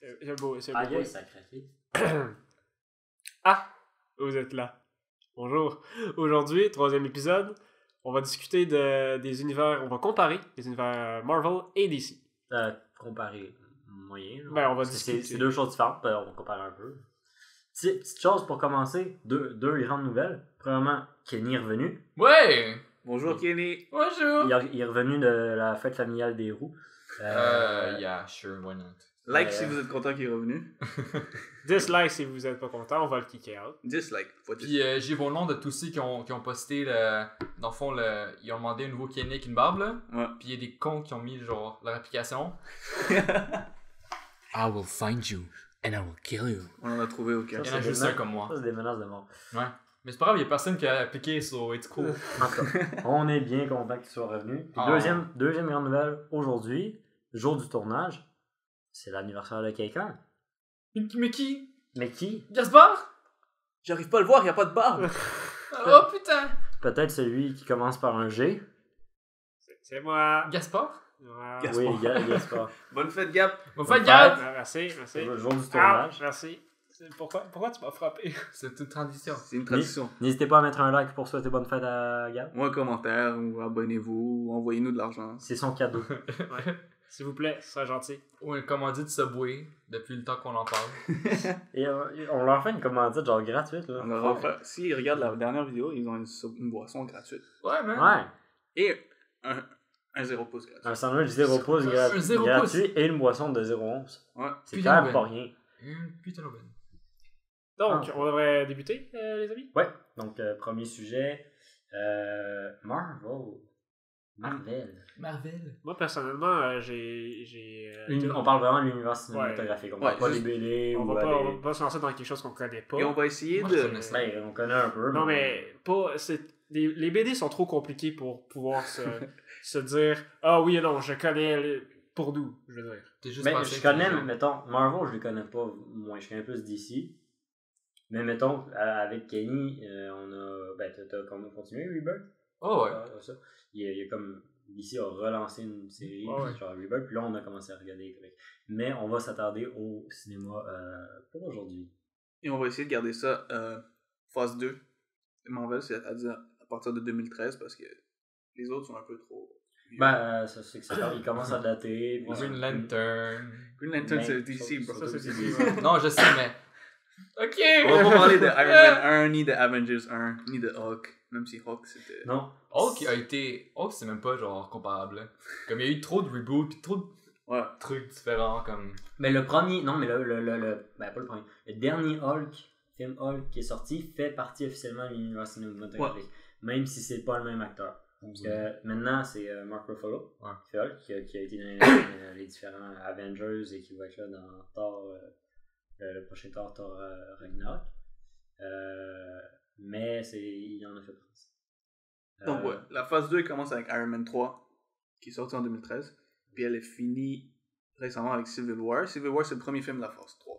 C'est beau, c'est beau. Ah, ça a craqué. Ah, vous êtes là. Bonjour. Aujourd'hui, 3e épisode, on va discuter des univers, on va comparer les univers Marvel et DC. Comparer moyen. Là. Ben, on va Parce que discuter. c'est deux choses différentes, ben, on va comparer un peu. Petite chose pour commencer, deux grandes nouvelles. Premièrement, Kenny est revenu. Ouais! Bonjour Kenny. Bonjour! Il est revenu de la fête familiale des roues. Yeah, sure, why not? Like si vous êtes content qu'il est revenu. Dislike si vous êtes pas content, on va le kicker out. Dislike. Puis j'ai vos noms de tous ceux qui ont posté le. Dans le fond, ils ont demandé un nouveau Kenny avec une barbe là. Ouais. Puis il y a des cons qui ont mis genre leur application. I will find you and I will kill you. On en a trouvé au Il cas. y en a juste un comme moi. Ça, c'est des menaces de mort. Ouais. Mais c'est pas grave, il y a personne qui a appliqué, so it's cool. En tout cas, on est bien content qu'il soit revenu. Puis Ah. deuxième grande nouvelle, aujourd'hui, jour du tournage, c'est l'anniversaire de quelqu'un. Mais qui? Mais qui? Gaspard? J'arrive pas à le voir, y a pas de barbe. Oh putain! Peut-être celui qui commence par un G. C'est moi. Gaspard? Ouais. Gas- Oui, Gaspard. Bonne fête Gap. On va Bonne faire gaffe! Merci. Le jour du Ah, tournage. merci. Pourquoi tu m'as frappé? C'est une tradition. C'est une tradition. N'hésitez pas à mettre un like pour souhaiter bonne fête à Gab. Ou un commentaire, ou abonnez-vous, ou envoyez-nous de l'argent. C'est son cadeau. Ouais. S'il vous plaît, ce serait gentil. Ou un commandite Subway, depuis le temps qu'on en parle. Et on leur fait une commandite genre gratuite. Là. On leur offre. S'ils regardent la dernière vidéo, ils ont une boisson gratuite. Ouais, man. Ouais. Et un 0 pouce gratuit. Un sandwich 0 pouces Un 0 gratuit et une boisson de 0,11. Ouais. C'est Putain, quand même ben. pas rien. Putain d'aubaine. Donc, Ah. on devrait débuter, les amis? Ouais. Donc, premier sujet. Marvel. Marvel. Moi, personnellement, j'ai On parle vraiment de l'univers cinématographique. On parle Ouais, pas des juste- BD on ou va pas se lancer dans quelque chose qu'on connaît pas. Et on va essayer Moi, je de. connais ça. Ben, on connaît un peu. Non, mais pas. Les BD sont trop compliqués pour pouvoir se dire ah oui et non, je connais pour nous, je veux dire. T'es juste Mais pas je assez connais, intelligent. mettons, Marvel, je le connais pas. Moi, je connais plus DC. Mais mettons, avec Kenny, on a. Ben, t'as continué Rebirth? Oh ouais. Ça. Il y a comme. DC a relancé une série, Ouais. genre Rebirth, puis là, on a commencé à regarder les comics. Mais on va s'attarder au cinéma pour aujourd'hui. Et on va essayer de garder ça phase 2 de Marvel, c'est-à-dire à partir de 2013, parce que les autres sont un peu trop. Ben, ça, c'est que ça, il commence à dater. puis Green Lantern. Green Lantern, Mais c'est DC, bro. ça, c'est surtout DC, DC. Non, je sais, mais. Ok! On va pas parler de Iron Man 1, ni de Avengers 1, ni de Hulk, même si Hulk c'était. Non. Hulk a été. Hulk, c'est même pas genre comparable. Là. Comme il y a eu trop de reboots pis trop de Ouais. trucs différents comme. Mais le premier, non, mais ben pas le premier. Le dernier film Hulk qui est sorti, fait partie officiellement de l'univers cinématographique. Même si c'est pas le même acteur. Parce que maintenant, c'est Mark Ruffalo Ouais. qui fait Hulk, qui a été dans les différents Avengers et qui va être là dans Thor, le prochain Thor Ragnarok. Mais il en a fait partie. Donc, ouais, la phase 2 commence avec Iron Man 3, qui est sorti en 2013, puis elle est finie récemment avec Civil War. Civil War, c'est le premier film de la phase 3.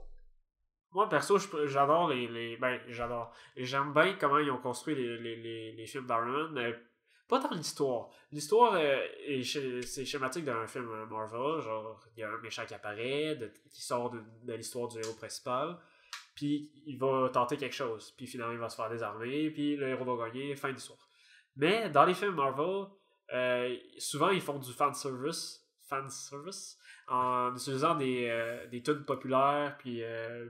Moi, perso, j'adore j'adore. Et j'aime bien comment ils ont construit les films d'Iron Man. Pas tant l'histoire. L'histoire, c'est schématique d'un film Marvel. Genre, il y a un méchant qui apparaît, qui sort de l'histoire du héros principal. Puis, il va tenter quelque chose. Puis, finalement, il va se faire désarmer. Puis, le héros va gagner. Fin d'histoire. Mais, dans les films Marvel, souvent, ils font du fanservice en utilisant des tunes populaires, puis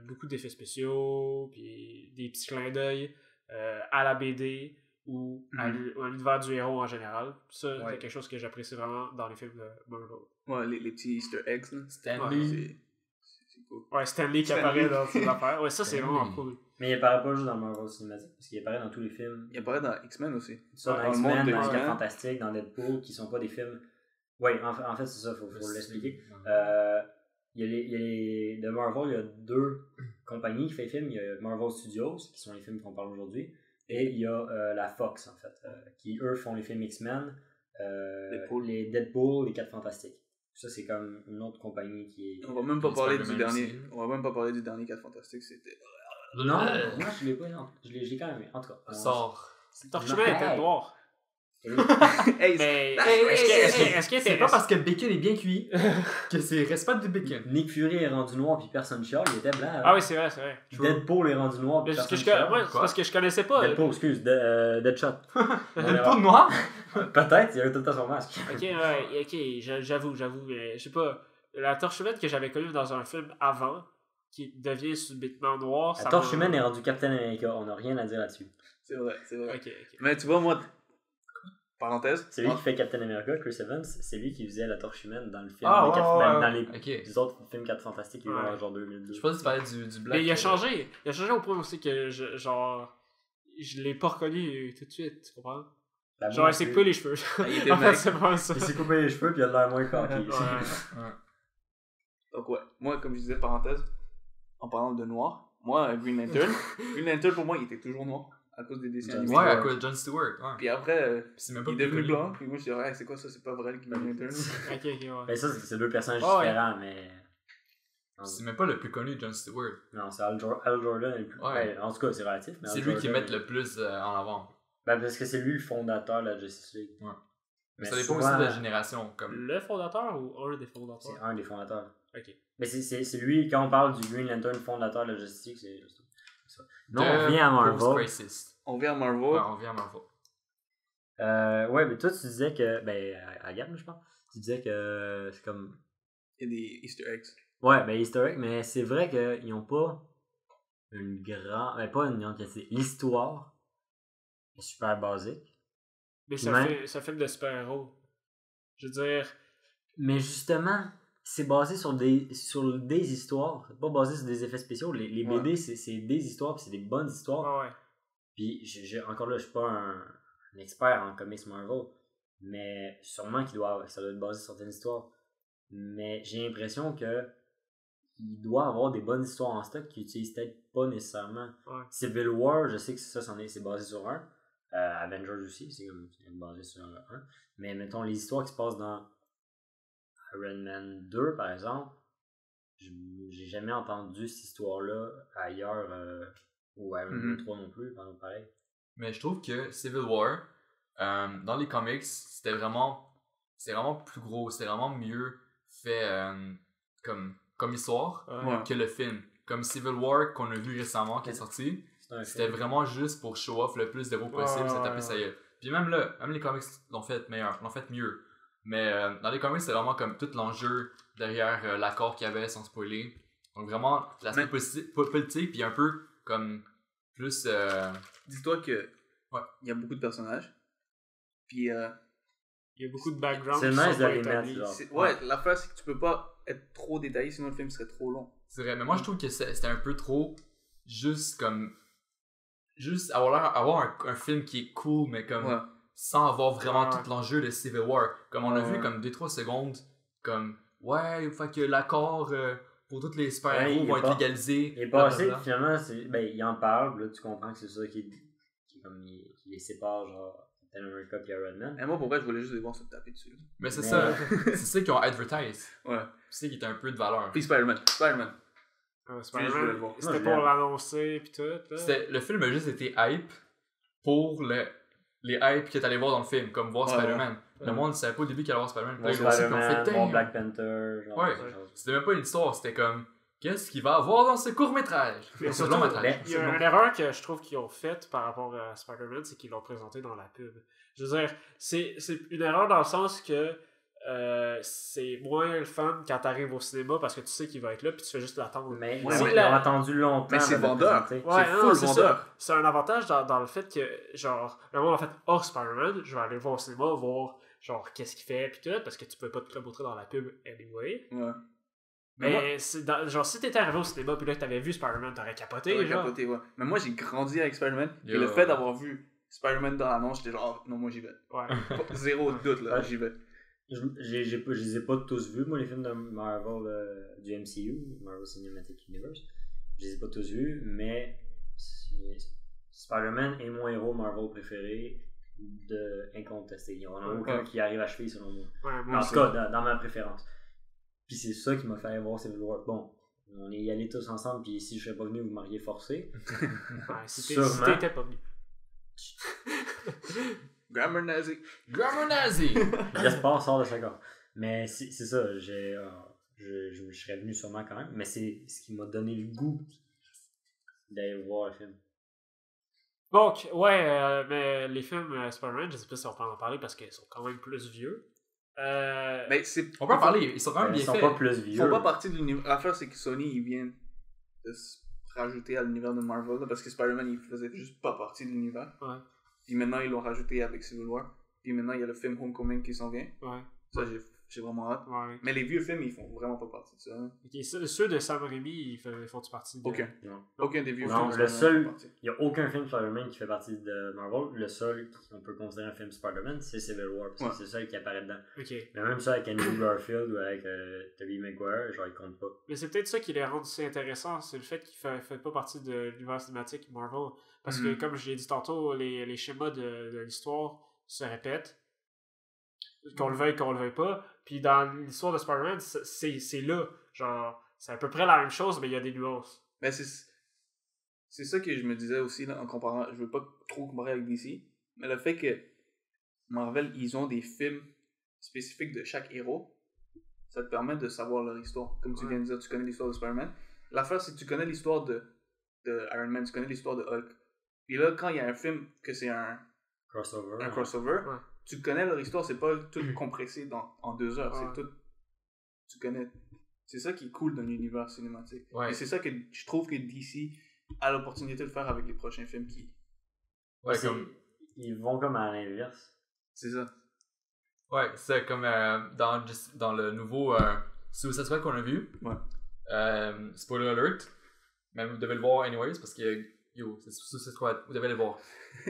beaucoup d'effets spéciaux, puis des petits clins d'œil à la BD ou à l'univers du héros en général. Ça, Ouais. c'est quelque chose que j'apprécie vraiment dans les films de Marvel. Ouais, les petits Easter eggs, là. Stanley. C'est cool. Ouais, Stanley qui Stanley. apparaît dans ces affaires. Ouais, ça, c'est Stanley. vraiment cool. Mais il apparaît pas juste dans Marvel Cinematic, parce qu'il apparaît dans tous les films. Il apparaît dans X-Men aussi. Ça, Dans dans le X-Men, monde de dans les X-Men. 4 Fantastiques, dans Deadpool, qui sont pas des films. Ouais, en fait, c'est ça, faut l'expliquer. Il y a de Marvel, il y a 2 compagnies qui font les films. Il y a Marvel Studios, qui sont les films qu'on parle aujourd'hui, et il y a la Fox, en fait, qui eux font les films X-Men, les Deadpool, les 4 Fantastiques. Ça, c'est comme une autre compagnie qui est. On va même pas parler du Spider-Man dernier. aussi. On va même pas parler du dernier 4 Fantastiques, c'était. Non, moi je l'ai pas, non. Je l'ai quand même, en tout cas. Sort. Torchman était Hey. noir. Hey, Mais est-ce qu'il C'est était pas parce que le bacon est bien cuit que c'est reste pas du bacon. Nick Fury est rendu noir puis personne chiale, il était blanc. Ah oui, c'est vrai, c'est vrai. Deadpool est rendu noir puis Mais personne c'est chiale. parce que je connaissais pas. Deadpool, excuse, Deadshot. Le pot noir? Peut-être, il y avait tout le temps son masque. Ok, ouais, ok, j'avoue, mais je sais pas. La torche humaine que j'avais connue dans un film avant, qui devient subitement noir, La ça torche m'a- humaine est rendue Captain America, on n'a rien à dire là-dessus. c'est vrai, c'est vrai. Ok. Mais tu vois, moi, parenthèse, C'est lui qui fait Captain America, Chris Evans, c'est lui qui faisait la torche humaine dans le film, Ah, dans les Ok. les autres films 4 Fantastiques qui Ouais. vont genre 2002. Je pense que tu parlais du black. Mais il a changé. Il a changé au point aussi que je l'ai pas reconnu tout de suite, tu comprends? La Genre, moi, il s'est coupé les cheveux. il était En fait, mec. c'est pas ça. Il s'est coupé les cheveux puis il a l'air moins coquille. Ouais. Donc ouais, moi, comme je disais, parenthèse, en parlant de noir, moi, Green Lantern pour moi, il était toujours noir à cause des dessins John animés. Ouais, à cause de John Stewart. Ouais. Puis après, Puis c'est même pas il est devenu plus blanc, puis moi, je dis, ouais, c'est quoi ça, c'est pas vrai, le Green Lantern. Ok, ouais. Mais ça, c'est deux personnages Oh, ouais. différents, mais. C'est même pas le plus connu, John Stewart. Non, c'est Al Jordan est le plus. Ouais. Ouais, en tout cas, c'est relatif. Mais C'est Al lui qui Jordan met le plus en avant. Ben, parce que c'est lui le fondateur de la Justice League. Ouais. Mais Ça dépend souvent, aussi de la génération. Comme... Le fondateur ou un des fondateurs? c'est un des fondateurs. Ok. Mais c'est lui, quand on parle du Green Lantern fondateur de la Justice League, c'est juste ça. Non, de on revient à Marvel. Post-Crisis. On vient à Marvel. Ouais, on vient à Marvel. Ouais, mais toi, tu disais que. Ben, à Gab, je pense. Tu disais que c'est comme. Il y a des Easter eggs. Ouais, ben, historique, mais c'est vrai qu'ils n'ont pas une grande. Ben, pas une grande qualité. L'histoire est super basique. Mais Même- c'est un film de super-héros. Je veux dire, Mais justement, c'est basé sur des histoires. C'est pas basé sur des effets spéciaux. Les Ouais. BD, c'est des histoires, puis c'est des bonnes histoires. ouais. Puis encore là, je suis pas un expert en comics Marvel, mais sûrement ça doit être basé sur certaines histoires. Mais j'ai l'impression que il doit avoir des bonnes histoires en stock qu'ils utilisent peut-être pas nécessairement. Ouais. Civil War, je sais que c'est basé sur un. Avengers aussi, c'est basé sur un. Mais mettons les histoires qui se passent dans Iron Man 2 par exemple, j'ai jamais entendu cette histoire-là ailleurs ou Iron Man 3 non plus, par exemple, pareil. Mais je trouve que Civil War, dans les comics, c'était vraiment plus gros, c'était vraiment mieux fait comme histoire Ouais. que le film. Comme Civil War qu'on a vu récemment qui est sorti, c'était vraiment juste pour show off le plus d'héros possible, ça tapait sa gueule. Puis même là, même les comics l'ont fait meilleur, l'ont fait mieux. Mais dans les comics, c'est vraiment comme tout l'enjeu derrière l'accord qu'il y avait sans spoiler. Donc vraiment, l'aspect politique, puis un peu comme plus... Dis-toi que Ouais. il y a beaucoup de personnages. Puis, Il y a beaucoup de background C'est qui nice sont de pas les mettre, établis. genre. ouais, l'affaire, c'est que tu peux pas être trop détaillé, sinon le film serait trop long. C'est vrai, mais moi je trouve que c'était un peu trop juste comme... Juste avoir un film qui est cool, mais comme... Ouais. Sans avoir vraiment Ouais. tout l'enjeu de Civil War. Comme on a Ouais. vu comme 2-3 secondes, comme... Ouais, fait que l'accord pour tous les super-héros Ouais, vont il est être pas- légalisés. Il est passé, blablabla. finalement, il en parle, là, tu comprends que c'est ça qui les sépare, genre, Captain America et Iron Man. Et moi, pour vrai, je voulais juste les voir se taper dessus. Mais c'est Mais- ça, c'est ça qu'ils ont advertised. Ouais. C'est qui est un peu de valeur. Puis Spider-Man. Spider-Man. Spider-Man, je voulais le voir. c'était Moi, je pour l'aime. l'annoncer pis tout. Là. Le film a juste été hype pour les hypes que t'allais voir dans le film, comme voir Ouais, Spider-Man. ouais. Le monde ne savait pas au début qu'il allait voir Spider-Man. Bon Puis là, ils ont aussi Spider-Man, fait, bon damn. Black Panther, genre, Ouais. ces choses. C'était même pas une histoire, c'était comme qu'est-ce qu'il va avoir dans ce court-métrage? Mais C'est surtout, long métrage. il y a une erreur que je trouve qu'ils ont faite par rapport à Spider-Man, c'est qu'ils l'ont présenté dans la pub. Je veux dire, c'est une erreur dans le sens que c'est moins le fun quand t'arrives au cinéma parce que tu sais qu'il va être là puis tu fais juste l'attendre. Mais Ouais, ils mais ont attendu longtemps. mais c'est avant de vendeur. présenter. Ouais, c'est non, full c'est vendeur. ça. C'est un avantage dans le fait que, genre, le monde a fait « Oh, Spider-Man, je vais aller le voir au cinéma, voir, genre, qu'est-ce qu'il fait, pis tout, parce que tu peux pas te montrer dans la pub anyway. Ouais. » Mais, genre, si t'étais arrivé au cinéma pis là que t'avais vu Spider-Man, t'aurais capoté, T'aurais genre. capoté, ouais. Mais moi, j'ai grandi avec Spider-Man. Et Yo. le fait d'avoir vu Spider-Man dans l'annonce, j'étais genre, oh, non, moi j'y vais. Ouais. Pas- Zéro doute, là, Ouais. j'y vais. Je les ai pas tous vus, moi, les films de Marvel du MCU, Marvel Cinematic Universe. Je les ai pas tous vus, mais Spider-Man est mon héros Marvel préféré de incontesté. Il y en a aucun Ouais. qui arrive à cheville selon moi. Ouais, En moi tout cas, dans ma préférence. Puis c'est ça qui m'a fait aller voir Civil War. Bon, on est y allés tous ensemble, puis si je serais pas venu, vous m'auriez forcé. ouais, si Sûrement. t'étais pas venu. Grammar nazi. Grammar nazi! L'espoir sort de ce corps. Mais c'est ça, je serais venu sûrement quand même, mais c'est ce qui m'a donné le goût d'aller voir le film. Donc, ouais, mais les films Spider-Man, je sais pas si on peut en parler parce qu'ils sont quand même plus vieux. Mais On peut en parler, ils sont quand même Ils bien sont faits. pas plus Ils vieux. font pas partie de l'univers. L'affaire, c'est que Sony, ils viennent de se rajouter à l'univers de Marvel, là, parce que Spider-Man, il faisait juste pas partie de l'univers. Ouais. Puis maintenant, ils l'ont rajouté avec Civil War. Puis maintenant, il y a le film Homecoming qui s'en vient. Ouais. Ça, j'ai vraiment hâte. Ouais. Mais les vieux films, ils font vraiment pas partie de ça. Hein. Ok, ceux de Sam Raimi, ils font partie de... Aucun. Non. Aucun des vieux Non, films. le Spider-Man seul, font partie. il n'y a aucun film Spider-Man qui fait partie de Marvel. Le seul qu'on peut considérer un film Spider-Man, c'est Civil War, parce que c'est le seul qui apparaît dedans. Ok. Mais même ça avec Andrew Garfield ou avec Tobey Maguire, genre, ils comptent pas. Mais c'est peut-être ça qui les rend si intéressants, c'est le fait qu'ils ne fait pas partie de l'univers cinématique Marvel. Parce que, comme je l'ai dit tantôt, les schémas de l'histoire se répètent. Qu'on le veuille pas. Puis dans l'histoire de Spider-Man, c'est là. Genre, c'est à peu près la même chose, mais il y a des nuances. Mais c'est ça que je me disais aussi là, en comparant. Je veux pas trop comparer avec DC, mais le fait que Marvel, ils ont des films spécifiques de chaque héros, ça te permet de savoir leur histoire. Comme tu viens de dire, tu connais l'histoire de Spider-Man. L'affaire, c'est que tu connais l'histoire de Iron Man, tu connais l'histoire de Hulk. Puis là, quand il y a un film que c'est un crossover, Ouais. tu connais leur histoire, c'est pas tout compressé en 2 heures. Ouais. C'est tout. Tu connais. C'est ça qui est cool d'un univers cinématique. Ouais. Et c'est ça que je trouve que DC a l'opportunité de faire avec les prochains films qui. Ouais, C'est- comme... Ils vont comme à l'inverse. C'est ça. Ouais, c'est comme dans le nouveau Suicide Squad qu'on a vu. Ouais. Spoiler alert. Mais vous devez le voir anyways parce que yo, c'est Suicide Squad, vous devez le voir.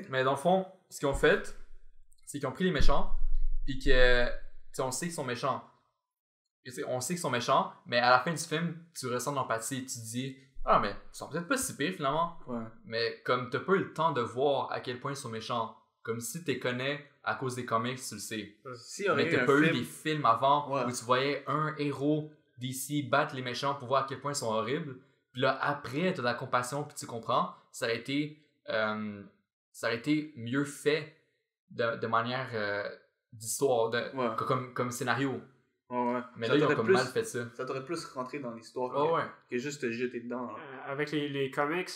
Mais dans le fond, ce qu'ils ont fait, c'est qu'ils ont pris les méchants, puis que tu sais, on sait qu'ils sont méchants. On sait qu'ils sont méchants, mais à la fin du film, tu ressens de l'empathie et tu te dis ah, mais ils sont peut-être pas si pires finalement. Ouais. Mais comme t'as pas eu le temps de voir à quel point ils sont méchants, comme si tu les connais à cause des comics, tu le sais. Si on Mais a eu t'as un pas eu film. des films avant Ouais. où tu voyais un héros d'ici battre les méchants pour voir à quel point ils sont horribles. Puis là, après, t'as de la compassion puis tu comprends. Ça aurait été mieux fait de manière d'histoire, Ouais. comme scénario. Ouais. Mais Ça là, ils ont t'aurait comme plus- mal fait ça. Ça t'aurait plus rentré dans l'histoire Oh, ouais. que juste te jeter dedans. Là. Avec les comics,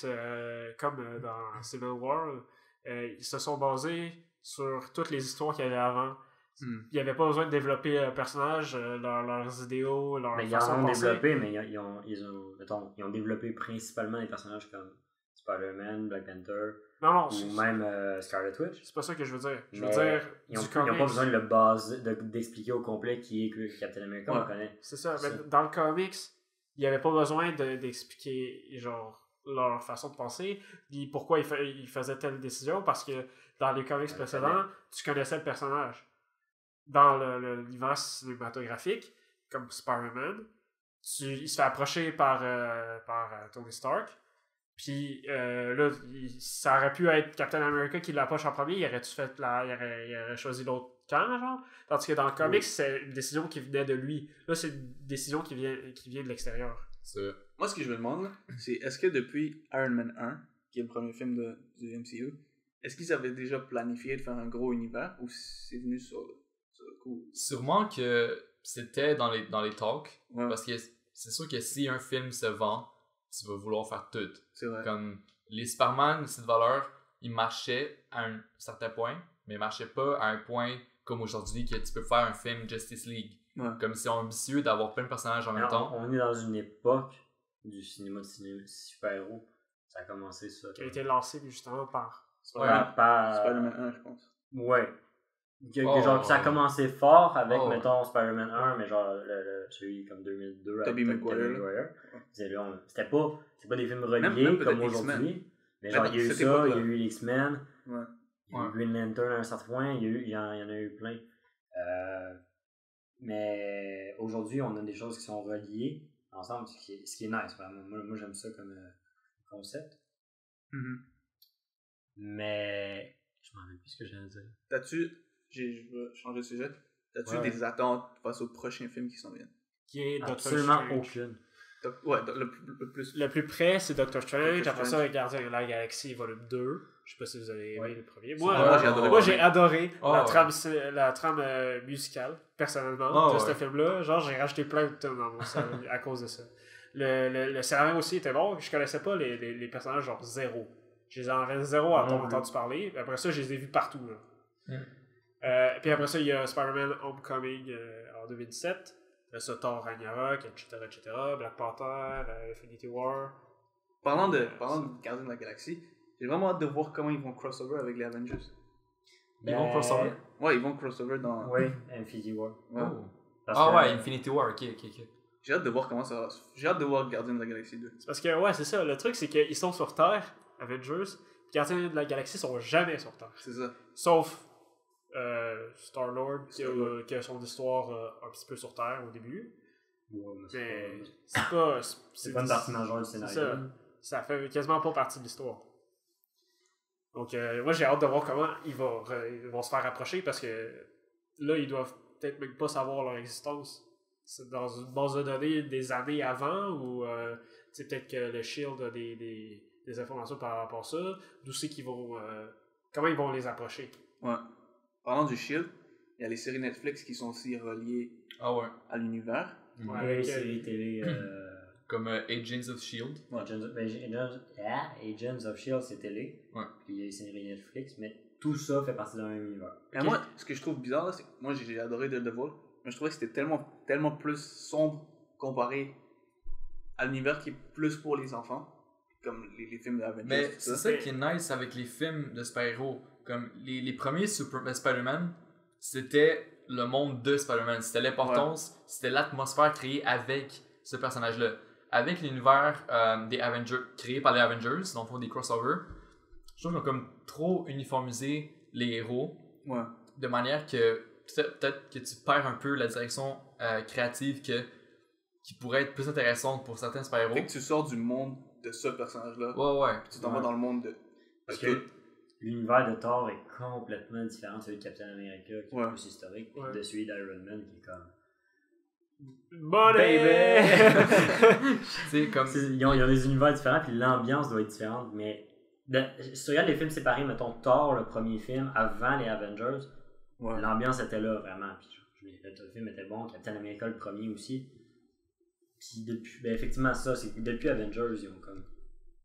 comme dans Civil War, ils se sont basés sur toutes les histoires qu'il y avait avant. Il n'y avait pas besoin de développer un personnage, leurs idéaux, leur Mais ils façon en de ont penser. développé, mais ils ont développé principalement des personnages comme Spider-Man, Black Panther, Non, ou même Scarlet Witch. c'est pas ça que je veux dire. Je veux Mais dire, Ils n'ont du pas comics. besoin d'expliquer au complet qui est Captain America, on le connaît. C'est ça, Ça. mais dans le comics, il n'y avait pas besoin d'expliquer genre leur façon de penser, ni pourquoi ils faisaient telle décision, parce que dans les comics précédents, tu connaissais le personnage. Dans l'univers cinématographique, comme Spider-Man, il se fait approcher par Tony Stark, puis là, ça aurait pu être Captain America qui l'approche en premier, il aurait choisi l'autre camp, genre. Tandis que dans le comics, c'est une décision qui venait de lui. Là, c'est une décision qui vient de l'extérieur. Moi, ce que je me demande, là, c'est est-ce que depuis Iron Man 1, qui est le premier film du MCU, est-ce qu'ils avaient déjà planifié de faire un gros univers ou c'est venu sur le coup? Sûrement que c'était dans les talks. Ouais. Parce que c'est sûr que si un film se vend, tu vas vouloir faire tout. C'est vrai. Comme les Superman, cette valeur, ils marchaient à un certain point, mais ils marchaient pas à un point comme aujourd'hui que tu peux faire un film Justice League. Ouais. Comme si on est ambitieux d'avoir plein de personnages en même temps. On est dans une époque du cinéma de super-héros. Ça a commencé ça. Qui a été lancé justement par. Spider-Man 1, je pense. Ouais. Oh, ça a commencé fort avec, Oh, mettons, Spider-Man 1, mais genre celui comme 2002 Tobey avec Maguire. C'était pas des films reliés Même peut-être comme X-Men. aujourd'hui. Mais genre, il y a eu cette ça, il y époque-là. a eu les X-Men, Ouais. il y a eu Green Lantern à un certain point, il y en a eu plein. Mais aujourd'hui, on a des choses qui sont reliées ensemble, ce qui est nice, vraiment. Moi j'aime ça comme concept. Mm-hmm. Mais je m'en rappelle plus ce que j'allais dire. Je vais changer de sujet. T'as-tu Ouais. des attentes face aux prochains films qui s'en viennent? Qui est Doctor Absolument Strange. aucune. Le plus. Le plus près, c'est Doctor Strange. Doctor Après Strange. ça, Gardien de la Galaxie volume 2. Je sais pas si vous avez aimé le premier. Moi, j'ai adoré. Moi, j'ai adoré Oh, la trame musicale, personnellement, Oh, de ce ouais. film-là. Genre, j'ai rajouté plein de tunes dans mon salon à cause de ça. Le scénario aussi était bon. Je connaissais pas les personnages, genre zéro. Je les en avais zéro à Non, entendu parler. Après ça, je les ai vus partout. Là. Mm. Puis après ça, il y a Spider-Man Homecoming en 2017. Après ça, Thor Ragnarok, etc. Black Panther, Infinity War. Parlant de Gardiens de la Galaxie, j'ai vraiment hâte de voir comment ils vont crossover avec les Avengers. Ils vont crossover? Ouais, ils vont crossover dans. Oui, Infinity War. Ouais. Oh. Parce Ah que- ouais, Infinity War, ok. J'ai hâte de voir comment ça va. J'ai hâte de voir Gardiens de la Galaxie 2. C'est parce que, ouais, c'est ça. Le truc, c'est qu'ils sont sur Terre, Avengers. Les Gardiens de la Galaxie sont jamais sur Terre. C'est ça. Sauf Star-Lord, Star-Lord. qui a son histoire un petit peu sur Terre au début. Ouais, mais Mais c'est c'est pas. c'est pas une partie majeure du C'est scénario. ça fait quasiment pas partie de l'histoire. Donc, moi, j'ai hâte de voir comment ils vont se faire approcher parce que là, ils doivent peut-être même pas savoir leur existence. C'est dans une base de données des années avant ou peut-être que le Shield a des informations par rapport à ça. D'où c'est qu'ils vont. Comment ils vont les approcher. Ouais. Parlant du Shield, il y a les séries Netflix qui sont aussi reliées Ah ouais. à l'univers. Ouais, Oui, avec, séries télé. Comme Agents of S.H.I.E.L.D. Agents of S.H.I.E.L.D. c'est télé. Ouais. Puis il y a les séries Netflix, mais tout ça fait partie d'un même univers. Et moi, ce que je trouve bizarre, là, c'est que moi j'ai adoré Daredevil, mais je trouvais que c'était tellement plus sombre comparé à l'univers qui est plus pour les enfants, comme les films d'Avengers. Mais tout c'est ça qui est nice avec les films de super-héros. Comme les premiers Spider-Man, c'était le monde de Spider-Man. C'était l'importance, c'était l'atmosphère créée avec ce personnage-là. Avec l'univers des Avengers, créé par les Avengers, dans le fond des crossovers, je trouve qu'ils ont comme trop uniformisé les héros Ouais. de manière que peut-être que tu perds un peu la direction créative qui pourrait être plus intéressante pour certains super-héros. Fait que tu sors du monde de ce personnage-là, Ouais. puis tu t'en vas dans le monde de. Parce de que tout. l'univers de Thor est complètement différent de celui de Captain America, qui Ouais. est plus historique, puis Ouais. de celui d'Iron Man, qui est comme. Money! Tu sais, comme. Ils ont des univers différents, puis l'ambiance doit être différente, mais. Si tu regardes les films séparés, mettons Thor, le premier film, avant les Avengers, Ouais. l'ambiance était là vraiment. Puis le film était bon, Captain America le premier aussi. Puis depuis, effectivement, ça, c'est que depuis Avengers,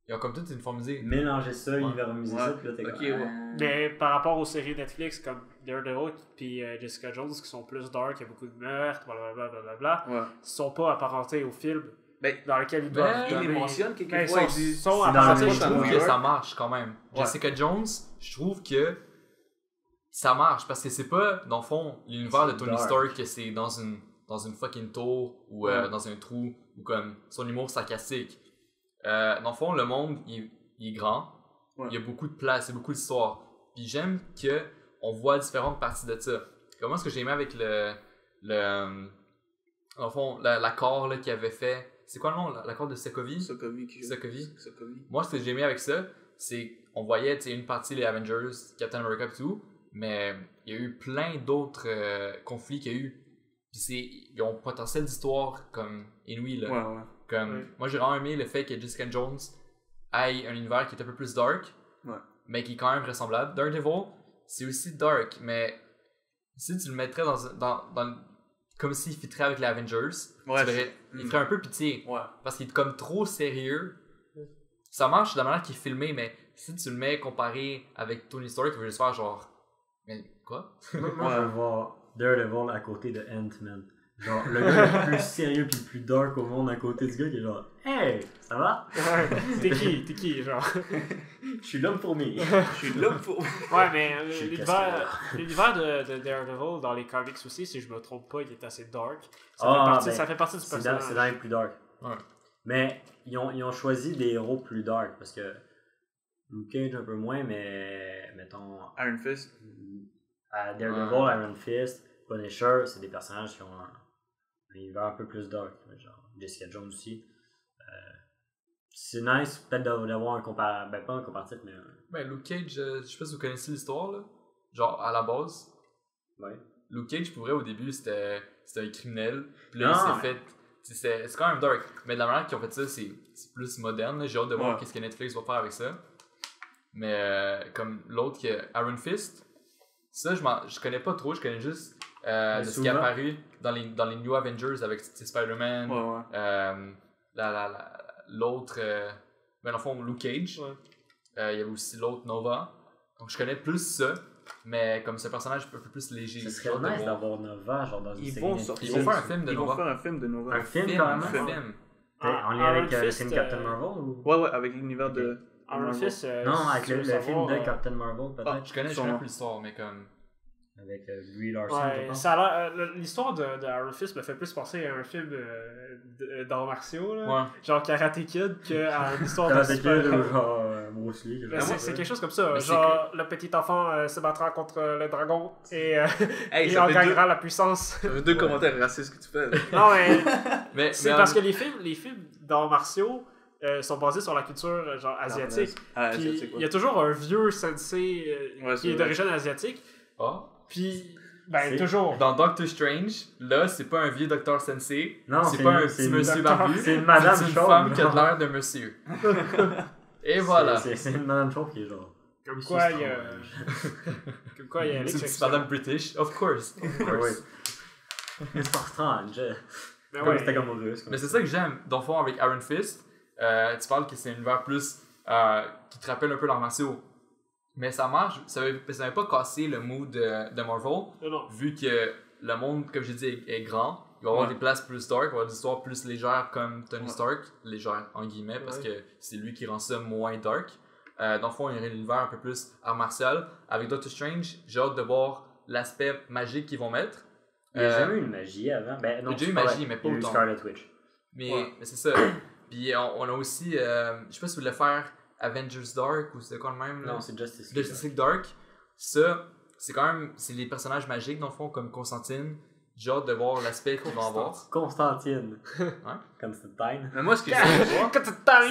Ils ont comme tout uniformisé. mélangé ça, uniformisé Ouais. ça, puis là t'es Ok, comme. ouais. Mais par rapport aux séries Netflix comme Daredevil puis Jessica Jones qui sont plus dark, il y a beaucoup de meurtres, blablabla, Ouais. sont pas apparentés au film Ben, dans lequel ils doivent Ben, il les donner- mentionne Ben, quelquefois. ils il dit- sont c'est dans apparentés le Je au trouve film. que ça marche quand même. Ouais. Jessica Jones, je trouve que ça marche parce que c'est pas, dans le fond, l'univers de C'est Tony dark. Stark que c'est dans une fucking tour ou Ouais. dans un trou ou comme son humour sarcastique. Dans le fond, le monde il est grand, Ouais. il y a beaucoup de place, il y a beaucoup d'histoires. Puis j'aime que on voit différentes parties de ça. Comment est-ce que j'ai aimé avec dans le fond, l'accord là, qu'il avait fait. C'est quoi le nom? L'accord de Sokovie? Sokovie qui joue. Sokovie. Sokovie. Moi, ce que j'ai aimé avec ça, c'est on voyait une partie les Avengers, Captain America et tout, mais il y a eu plein d'autres conflits qu'il y a eu. Puis ils ont un potentiel d'histoire comme inouï là. Ouais, ouais. Comme, Ouais. moi, j'ai vraiment aimé le fait que Jessica Jones ait un univers qui est un peu plus dark, Ouais. mais qui est quand même vraisemblable. Daredevil, c'est aussi dark, mais si tu le mettrais comme s'il fitterait avec les Avengers, Ouais, il ferait un peu pitié. Ouais. Parce qu'il est comme trop sérieux. Ça marche de la manière qu'il est filmé, mais si tu le mets comparé avec Tony Stark, il va juste faire genre. Mais quoi? Moi, je veux voir Daredevil à côté de Ant-Man. Genre, le gars le plus sérieux puis le plus dark au monde à côté du gars qui est genre, hey, ça va? Ouais. T'es qui, genre? Je suis l'homme fourmi. Je suis là pour. Ouais, mais Je suis l'univers de Daredevil dans les comics aussi, si je me trompe pas, il est assez dark. Ah, ben, Ça fait partie du C'est personnage. dans les plus dark. Ouais. Mais ils ont choisi des héros plus dark parce que Luke Cage un peu moins, mais mettons Iron Fist. à Daredevil, Ouais. Iron Fist, Punisher, c'est des personnages qui ont un univers un peu plus dark. Genre Jessica Jones aussi. C'est nice peut-être d'avoir un comparatif, ben pas un comparatif, mais Ben, Luke Cage, je sais pas si vous connaissez l'histoire, là. Genre, à la base, ouais. Luke Cage, pour vrai, au début, c'était un criminel. Puis là, Non, il s'est mais- fait. Tu c'est quand même dark. Mais de la manière qu'ils ont fait ça, c'est plus moderne. J'ai hâte de voir qu'est-ce que Netflix va faire avec ça. Mais comme l'autre qui est Iron Fist, ça je connais pas trop, je connais juste de ce qui est apparu dans les New Avengers avec Spider-Man, l'autre, dans le fond Luke Cage, il y avait aussi l'autre Nova. Donc je connais plus ça, mais comme ce personnage un peu plus léger. Ce serait nice d'avoir Nova genre dans une série Netflix. Ils vont faire un film de Nova. Ils vont faire un film de Nova. Un film quand même? En lien avec le film Captain Marvel ou? Ouais, avec l'univers de... Iron Fist, non, avec le film de Captain Marvel, peut-être. Je connais plus l'histoire, mais comme... Avec Brie Larson, ouais, ça a l'histoire de Iron Fist me fait plus penser à un film d'arts martiaux, là. Genre Karate Kid, qu'à une histoire de super... Karate Kid ou genre Bruce Lee. C'est quelque chose comme ça. Mais genre, le petit enfant se battra contre le dragon et il en gagnera la puissance. Ça fait 2 commentaires racistes que tu fais. Non, mais c'est parce que les films d'arts martiaux sont basés sur la culture genre asiatique. Puis il y a toujours un vieux sensei qui est d'origine asiatique. Puis, toujours. Dans Doctor Strange, là, c'est pas un vieux Docteur Sensei. Non, c'est pas un petit monsieur barbu. C'est une madame chauve. C'est une femme qui a l'air de monsieur. Et voilà. C'est une madame chauve qui est genre. Comme quoi, il y a. Comme quoi, il y a. C'est une petite madame British, of course. Mr. Strange. Comme c'était comme russe. Mais c'est ça que j'aime. Dans le fond, avec Iron Fist, tu parles que c'est un univers plus. Qui te rappelle un peu l'art martiaux. Mais ça marche, ça n'avait pas cassé le mood de Marvel, vu que le monde, comme j'ai dit, est grand. Il va y avoir des places plus dark, il va y avoir des histoires plus légères comme Tony Stark, légères en guillemets, parce que c'est lui qui rend ça moins dark. Dans le fond, il y a un univers un peu plus art martial. Avec Doctor Strange, j'ai hâte de voir l'aspect magique qu'ils vont mettre. Il n'y a jamais eu une magie avant. Ben, non, il y a déjà eu magie, mais pas autant. Scarlet Witch. Mais c'est ça. Puis on a aussi, je sais pas si vous voulez faire Avengers Dark ou c'est quoi le même? Non, c'est Justice League Dark. Ça, c'est quand même, c'est les personnages magiques dans le fond, comme Constantine. J'ai hâte de voir l'aspect qu'ils vont avoir. Constantine. Constantine. Mais moi, ce que j'ai envie de voir,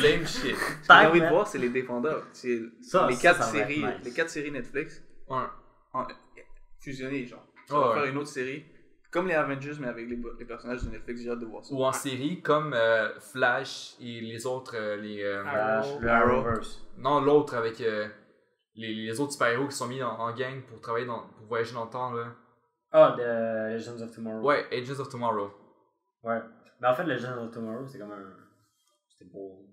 same shit. Ce que j'ai envie de voir, c'est les Défendeurs. C'est les 4 séries, les 4 séries Netflix. Fusionnées, genre. Ça va faire une autre série. Comme les Avengers, mais avec les personnages de Netflix, j'ai hâte de voir ça. Ou en série, comme Flash et les autres, Flash, le Arrowverse. Non, l'autre avec les autres super-héros qui sont mis en gang pour travailler pour voyager dans le temps, là. The Legends of Tomorrow. Ouais, Agents of Tomorrow. Ouais. Mais en fait, Legends of Tomorrow, c'est comme c'était pour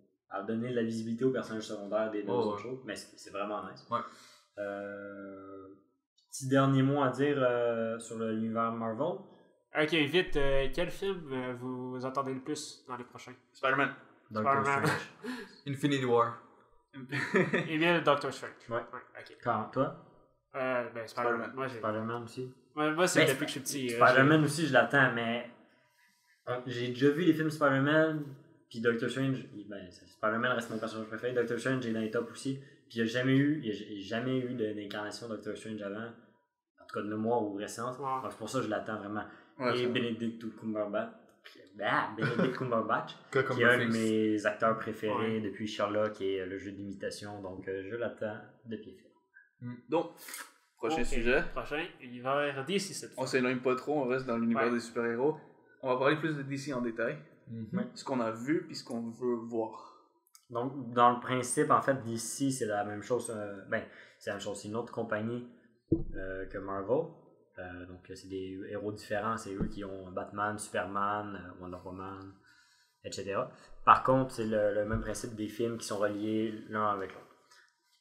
donner de la visibilité aux personnages secondaires des deux autres shows, mais c'est vraiment nice. Ouais. Petit dernier mot à dire sur l'univers Marvel. Ok, vite, quel film vous attendez le plus dans les prochains? Spider-Man. Doctor Strange. Infinity War. Emile, Doctor Strange. Ouais. Ok. Toi? Spider-Man. Moi, Spider-Man aussi. Moi, c'est depuis que je suis petit. Spider-Man aussi, je l'attends, mais j'ai déjà vu les films Spider-Man, puis Doctor Strange, Spider-Man reste mon personnage préféré. Doctor Strange est dans les top aussi. Puis il n'y a jamais eu d'incarnation Doctor Strange avant, en tout cas de mémoire ou récente. Donc c'est pour ça que je l'attends vraiment. Et Benedict Cumberbatch, qui est un de mes acteurs préférés depuis Sherlock et le jeu d'imitation. Donc je l'attends de pied ferme. Donc, prochain sujet. Prochain, univers DC cette fois. On s'éloigne pas trop, on reste dans l'univers des super-héros. On va parler plus de DC en détail. Ce qu'on a vu puis ce qu'on veut voir. Donc, dans le principe, en fait, DC, c'est la même chose. C'est la même chose. C'est une autre compagnie que Marvel. Donc, c'est des héros différents. C'est eux qui ont Batman, Superman, Wonder Woman, etc. Par contre, c'est le même principe des films qui sont reliés l'un avec l'autre.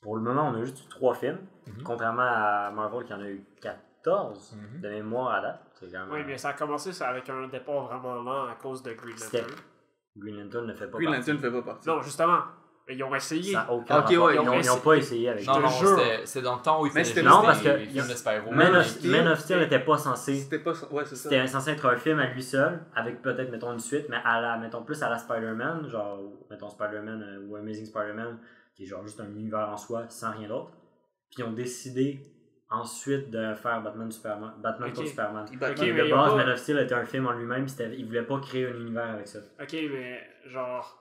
Pour le moment, on a juste eu 3 films. Contrairement à Marvel qui en a eu 14 de mémoire à date. C'est quand même, oui, mais ça a commencé avec un départ vraiment lent à cause de Green Lantern. Green Lantern ne fait pas partie. Green Lantern ne fait pas partie. Non, justement. Ils ont essayé. Ça a aucun rapport. Ils n'ont pas essayé avec Non, c'est dans le temps où ils faisaient des films de super-héros. Man of Steel n'était pas censé... C'était censé être un film à lui seul, avec peut-être, mettons, une suite, mais mettons plus à la Spider-Man, genre, mettons Spider-Man ou Amazing Spider-Man, qui est genre juste un univers en soi, sans rien d'autre. Puis ils ont décidé ensuite de faire Batman contre Superman. De base, Man of Steel était un film en lui-même, ils voulaient pas créer un univers avec ça. Ok, mais genre...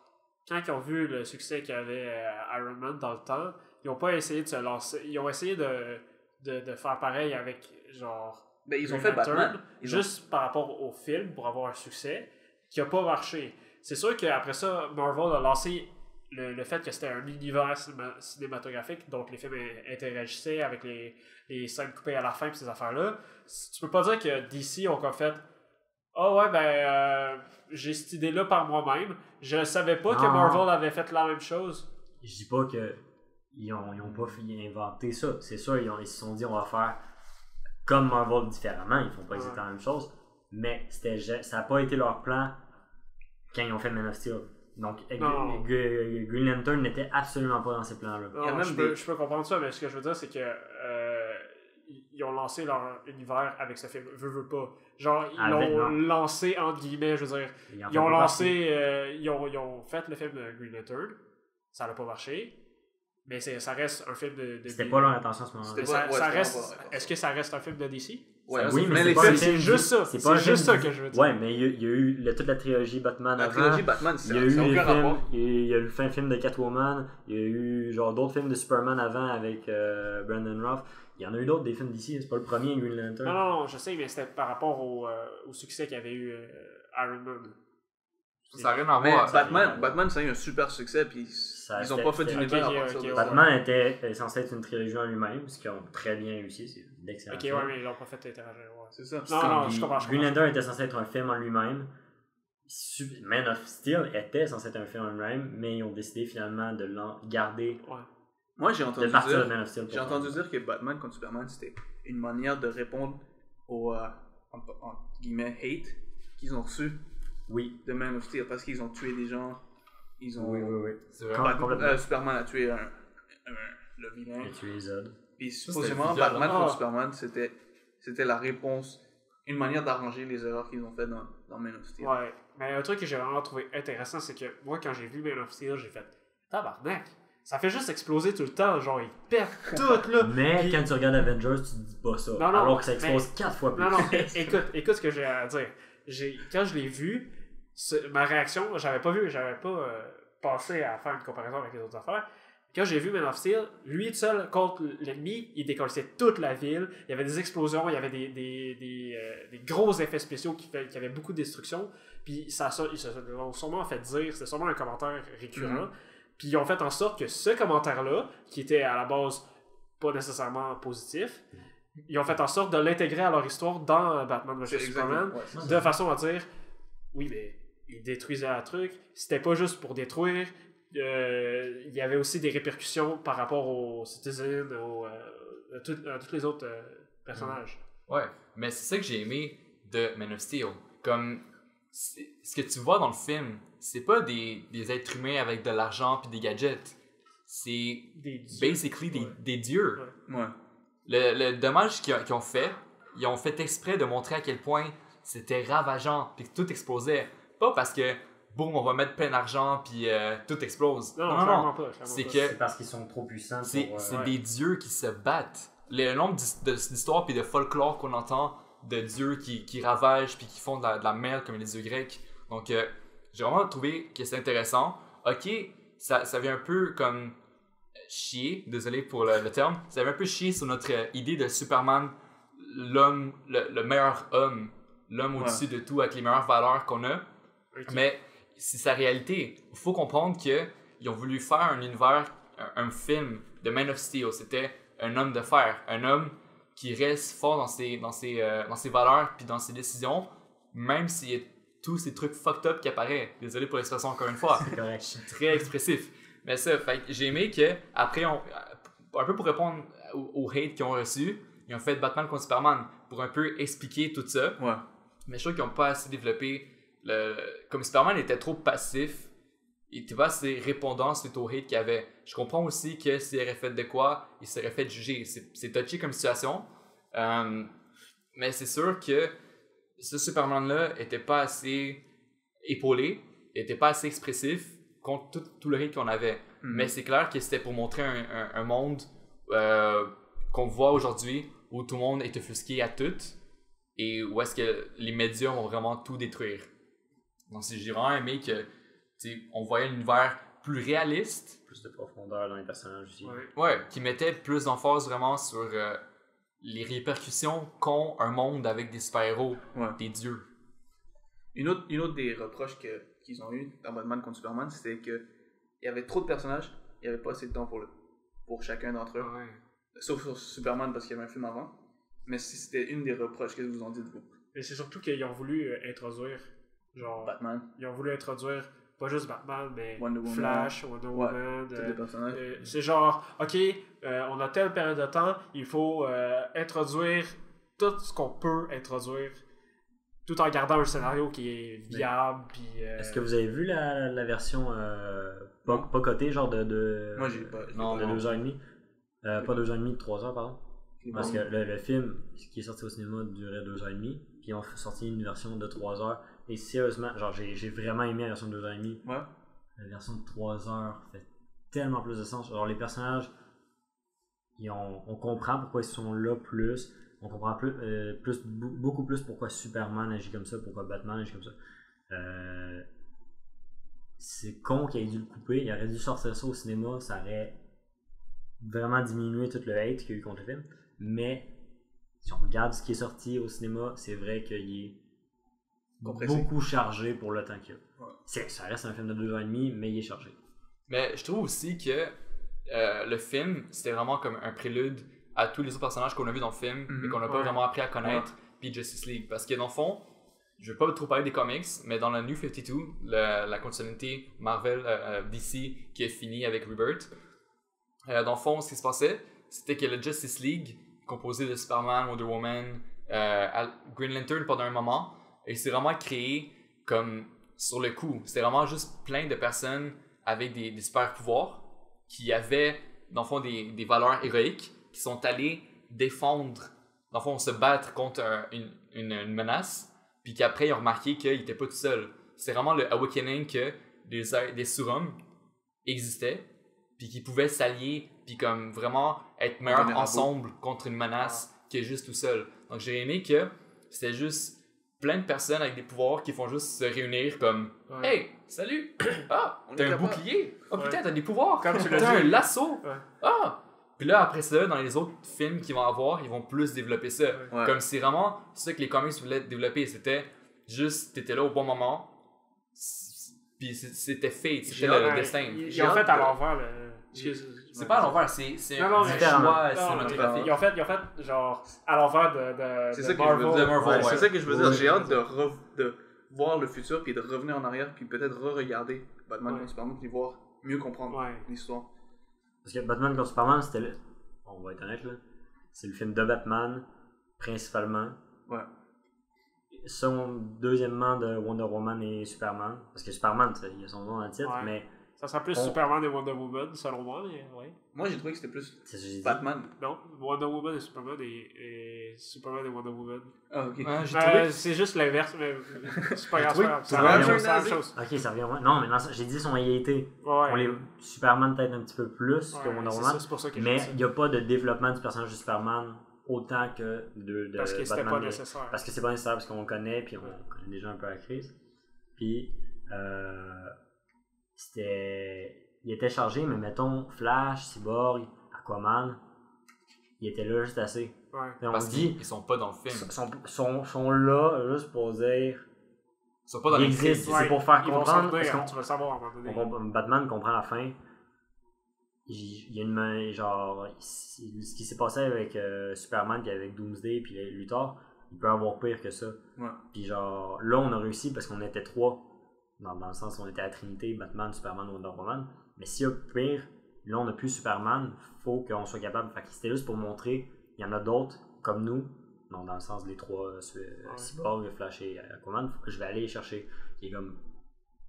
Quand ils ont vu le succès qu'avait Iron Man dans le temps, ils ont pas essayé de se lancer. Ils ont essayé de faire pareil avec genre. Ils ont fait Batman. Juste par rapport au film pour avoir un succès. qui a pas marché. C'est sûr qu'après ça, Marvel a lancé le fait que c'était un univers cinématographique, donc les films interagissaient avec les scènes coupées à la fin et ces affaires-là. Tu peux pas dire que DC ont comme fait j'ai cette idée-là par moi-même. Je savais pas que Marvel avait fait la même chose. Je dis pas que ils ont pas inventé ça. C'est sûr, ils se sont dit on va faire comme Marvel différemment. Ils font pas exactement la même chose. Mais ça n'a pas été leur plan quand ils ont fait Man of Steel. Donc, Green Lantern n'était absolument pas dans ces plans-là. Non, je peux comprendre ça, mais ce que je veux dire, c'est que ils ont lancé leur univers avec ce film. Veux pas. Genre, ils l'ont lancé, entre guillemets, je veux dire. Ils ont lancé. Ils ont fait le film de Green Lantern. Ça n'a pas marché. Mais ça reste un film de C'était pas leur intention à ce moment-là. Est-ce que ça reste un film de DC? Ouais, oui, mais c'est juste ça. C'est juste ça que je veux dire. Ouais, mais il y a eu toute la trilogie Batman avant. La trilogie Batman, il y a eu aucun rapport. Il y a eu le film de Catwoman. Il y a eu genre d'autres films de Superman avant avec Brandon Routh. Il y en a eu d'autres des films d'ici. C'est pas le premier Green Lantern. Non, je sais, mais c'était par rapport au succès qu'avait eu Iron Man. Ça n'a rien à voir. Batman, ça a eu un super succès, puis ils n'ont pas fait d'univers avant ça. Batman était censé être une trilogie en lui-même, ce qu'ils ont très bien réussi. C'est d'excellent. Ok, ouais, mais ils n'ont pas fait interagir. Ouais. C'est ça. Non, je comprends. Green Lantern était censé être un film en lui-même. Man of Steel était censé être un film en lui-même, mais ils ont décidé finalement de le garder. Ouais. Moi, j'ai entendu dire que Batman contre Superman, c'était une manière de répondre au entre guillemets hate qu'ils ont reçu. Oui. De Man of Steel, parce qu'ils ont tué des gens. Oui. C'est vrai. Superman a tué le vilain. Il a tué Zod. Puis supposément, Batman contre Superman, c'était la réponse, une manière d'arranger les erreurs qu'ils ont fait dans Man of Steel. Ouais, mais un truc que j'ai vraiment trouvé intéressant, c'est que moi, quand j'ai vu Man of Steel, j'ai fait tabarnak. Ça fait juste exploser tout le temps, genre ils perdent tout là. Mais quand tu regardes Avengers, tu te dis pas ça. Non, alors que ça explose 4 fois plus. Non, écoute ce que j'ai à dire. Quand je l'ai vu, ma réaction, j'avais pas pensé à faire une comparaison avec les autres affaires. Quand j'ai vu Man of Steel, lui seul contre l'ennemi, il décollait toute la ville. Il y avait des explosions, il y avait des gros effets spéciaux qui avaient beaucoup de destruction. Puis ils se l'ont sûrement fait dire, c'était sûrement un commentaire récurrent. Puis ils ont fait en sorte que ce commentaire-là, qui était à la base pas nécessairement positif, ils ont fait en sorte de l'intégrer à leur histoire dans Batman vs Superman, de façon à dire oui, mais ils détruisaient un truc, c'était pas juste pour détruire, il y avait aussi des répercussions par rapport aux Citizens, à tous les autres personnages. Ouais, mais c'est ça que j'ai aimé de Man of Steel. Comme ce que tu vois dans le film, c'est pas des êtres humains avec de l'argent puis des gadgets. C'est basically des dieux. Ouais. Le dommage qu'ils ont fait, ils ont fait exprès de montrer à quel point c'était ravageant puis que tout explosait. Pas parce que, boum, on va mettre plein d'argent puis tout explose. Non. C'est parce qu'ils sont trop puissants. C'est des dieux qui se battent. Le nombre d'histoires puis de folklore qu'on entend de dieux qui ravagent puis qui font de la merde comme les dieux grecs. Donc, j'ai vraiment trouvé que c'est intéressant. Ok, ça vient un peu comme chier, désolé pour le terme, ça vient un peu chier sur notre idée de Superman, l'homme, le meilleur homme, l'homme au-dessus de tout avec les meilleures valeurs qu'on a. Okay. Mais c'est sa réalité. Il faut comprendre qu'ils ont voulu faire un univers, un film de Man of Steel. C'était un homme de fer, un homme qui reste fort dans ses valeurs puis dans ses décisions, même s'il y a tous ces trucs fucked up qui apparaissent. Désolé pour l'expression encore une fois. C'est correct. Je suis très expressif. Mais ça, j'ai aimé qu'après, un peu pour répondre au hate qu'ils ont reçu, ils ont fait Batman contre Superman pour un peu expliquer tout ça. Ouais. Mais je trouve qu'ils n'ont pas assez développé. Comme Superman était trop passif, il n'était pas assez répondant suite au hate qu'il y avait. Je comprends aussi que s'il aurait fait de quoi, il serait fait juger. C'est touché comme situation. Mais c'est sûr que ce Superman-là n'était pas assez épaulé, n'était pas assez expressif contre tout le hate qu'on avait. Mais c'est clair que c'était pour montrer un monde qu'on voit aujourd'hui où tout le monde est offusqué à tout et où est-ce que les médias vont vraiment tout détruire. Donc j'ai vraiment aimé que on voyait un univers plus réaliste. Plus de profondeur dans les personnages aussi. Ouais, qui mettait plus d'emphase vraiment sur les répercussions qu'ont un monde avec des super-héros, des dieux. Une autre des reproches qu'ils ont eu dans Batman contre Superman, c'était qu'il y avait trop de personnages, il n'y avait pas assez de temps pour chacun d'entre eux. Ouais. Sauf sur Superman parce qu'il y avait un film avant. Mais c'était une des reproches. Qu'est-ce que vous en dites, vous? Et c'est surtout qu'ils ont voulu introduire, genre, Batman, ils ont voulu introduire pas juste Batman, mais Wonder Woman. Flash, Wonder Woman. tous les personnages. C'est genre, ok, on a telle période de temps, il faut introduire tout ce qu'on peut introduire, tout en gardant un scénario qui est viable. Puis, Est-ce que vous avez vu la version pas cotée, genre de Moi, j'ai pas. Non, de 2h30? Pas 2h30, de 3h, pardon. j'ai Parce pas- que le film qui est sorti au cinéma durait 2h30, puis ils ont sorti une version de 3h. Et sérieusement, genre j'ai vraiment aimé la version de 2h30. Ouais. La version de 3h fait tellement plus de sens. Genre les personnages, on comprend pourquoi ils sont là plus. On comprend beaucoup plus pourquoi Superman agit comme ça, pourquoi Batman agit comme ça. C'est con qu'il ait dû le couper. Il aurait dû sortir ça au cinéma, ça aurait vraiment diminué tout le hate qu'il y a eu contre le film. Mais si on regarde ce qui est sorti au cinéma, c'est vrai qu'il est Compressé. beaucoup chargé pour le temps qu'il y a. Ouais. Ça reste un film de 2h30, mais il est chargé. Mais je trouve aussi que le film, c'était vraiment comme un prélude à tous les autres personnages qu'on a vus dans le film, mais qu'on n'a pas Ouais. vraiment appris à connaître, puis Justice League. Parce que dans le fond, je vais pas trop parler des comics, mais dans la New 52, la continuité Marvel DC qui est finie avec Rebirth, dans le fond, ce qui se passait, c'était que le Justice League, composé de Superman, Wonder Woman, Green Lantern pendant un moment, et c'est vraiment créé comme sur le coup. C'était vraiment juste plein de personnes avec des super pouvoirs qui avaient, dans le fond, des valeurs héroïques qui sont allés défendre, dans le fond, se battre contre une menace, puis qu'après, ils ont remarqué qu'ils n'étaient pas tout seuls. C'est vraiment le awakening que des surhommes existaient, puis qu'ils pouvaient s'allier, puis comme vraiment être meilleurs Vulnérable. ensemble contre une menace que juste tout seul. Donc j'ai aimé que c'était juste plein de personnes avec des pouvoirs qui font juste se réunir comme Ouais. Hey, salut! Ah, On t'as est un capable. bouclier! Oh Ouais. putain, t'as des pouvoirs! Comme tu l'as T'as un dit. lasso! Ouais. Ah! Puis là, après ça, dans les autres films qu'ils vont avoir, ils vont plus développer ça. Ouais. Comme c'est vraiment ça que les comics voulaient développer. C'était juste, t'étais là au bon moment. Puis c'était fate, c'était le destin. Ils ont fait à l'envers le. C'est pas à l'envers, c'est Non, non, un mais- choix Non, cinématographique. ils ont fait genre à l'envers de C'est ça que je Marvel. veux dire. Marvel, Ouais, ouais. C'est ça que je veux dire. Ouais. J'ai hâte de voir le futur, puis de revenir en arrière, puis peut-être re-regarder Batman Ouais. contre Superman, puis voir mieux comprendre Ouais. l'histoire. Parce que Batman contre Superman, c'était le. On va être honnête là. C'est le film de Batman, principalement. Ouais. Deuxièmement de Wonder Woman et Superman. Parce que Superman, il y a son nom dans le titre, Ouais. mais Ça serait plus On- Superman et Wonder Woman, selon moi, mais ouais. Moi, j'ai trouvé que c'était plus c'est ce que j'ai dit. Batman. Non, Wonder Woman et Superman et Superman et Wonder Woman. Ah, ok. Ouais, j'ai trouvé C'est juste l'inverse, mais c'est pas grave. trouvé C'est que la même c'est chose, c'est la même nazi. chose. Ok, ça revient. Ouais. Non, mais non, j'ai dit son égalité. Ouais, On les... Superman peut-être un petit peu plus que ouais, Wonder c'est Woman. ça, c'est pour ça que je Mais dis ça. il n'y a pas de développement du personnage de Superman autant que de Parce que c'était Batman. pas nécessaire. Parce que c'est pas nécessaire, parce qu'on le connaît, puis on connaît déjà un peu la crise. Puis, il était chargé, mais mettons, Flash, Cyborg, Aquaman, il était là juste assez. Ouais. Et on parce se dit, qu'ils sont pas dans le film. sont là juste pour dire, Ils sont pas dans il le existe, film. c'est pour faire Ils vont comprendre. s'en Parce venir, qu'on- tu vas savoir à un moment donné. Batman comprend à la fin. Il y a une main, genre, ce qui s'est passé avec Superman puis avec Doomsday puis Luthor, il peut avoir pire que ça. Ouais. Puis genre, là on a réussi parce qu'on était trois, dans le sens où on était à la Trinité, Batman, Superman, Wonder Woman. Mais s'il y a pire, là on n'a plus Superman, faut qu'on soit capable. Fait que c'était juste pour montrer, il y en a d'autres comme nous, non, dans le sens des trois, Cyborg, Flash et Aquaman, je vais aller les chercher. Qui est comme,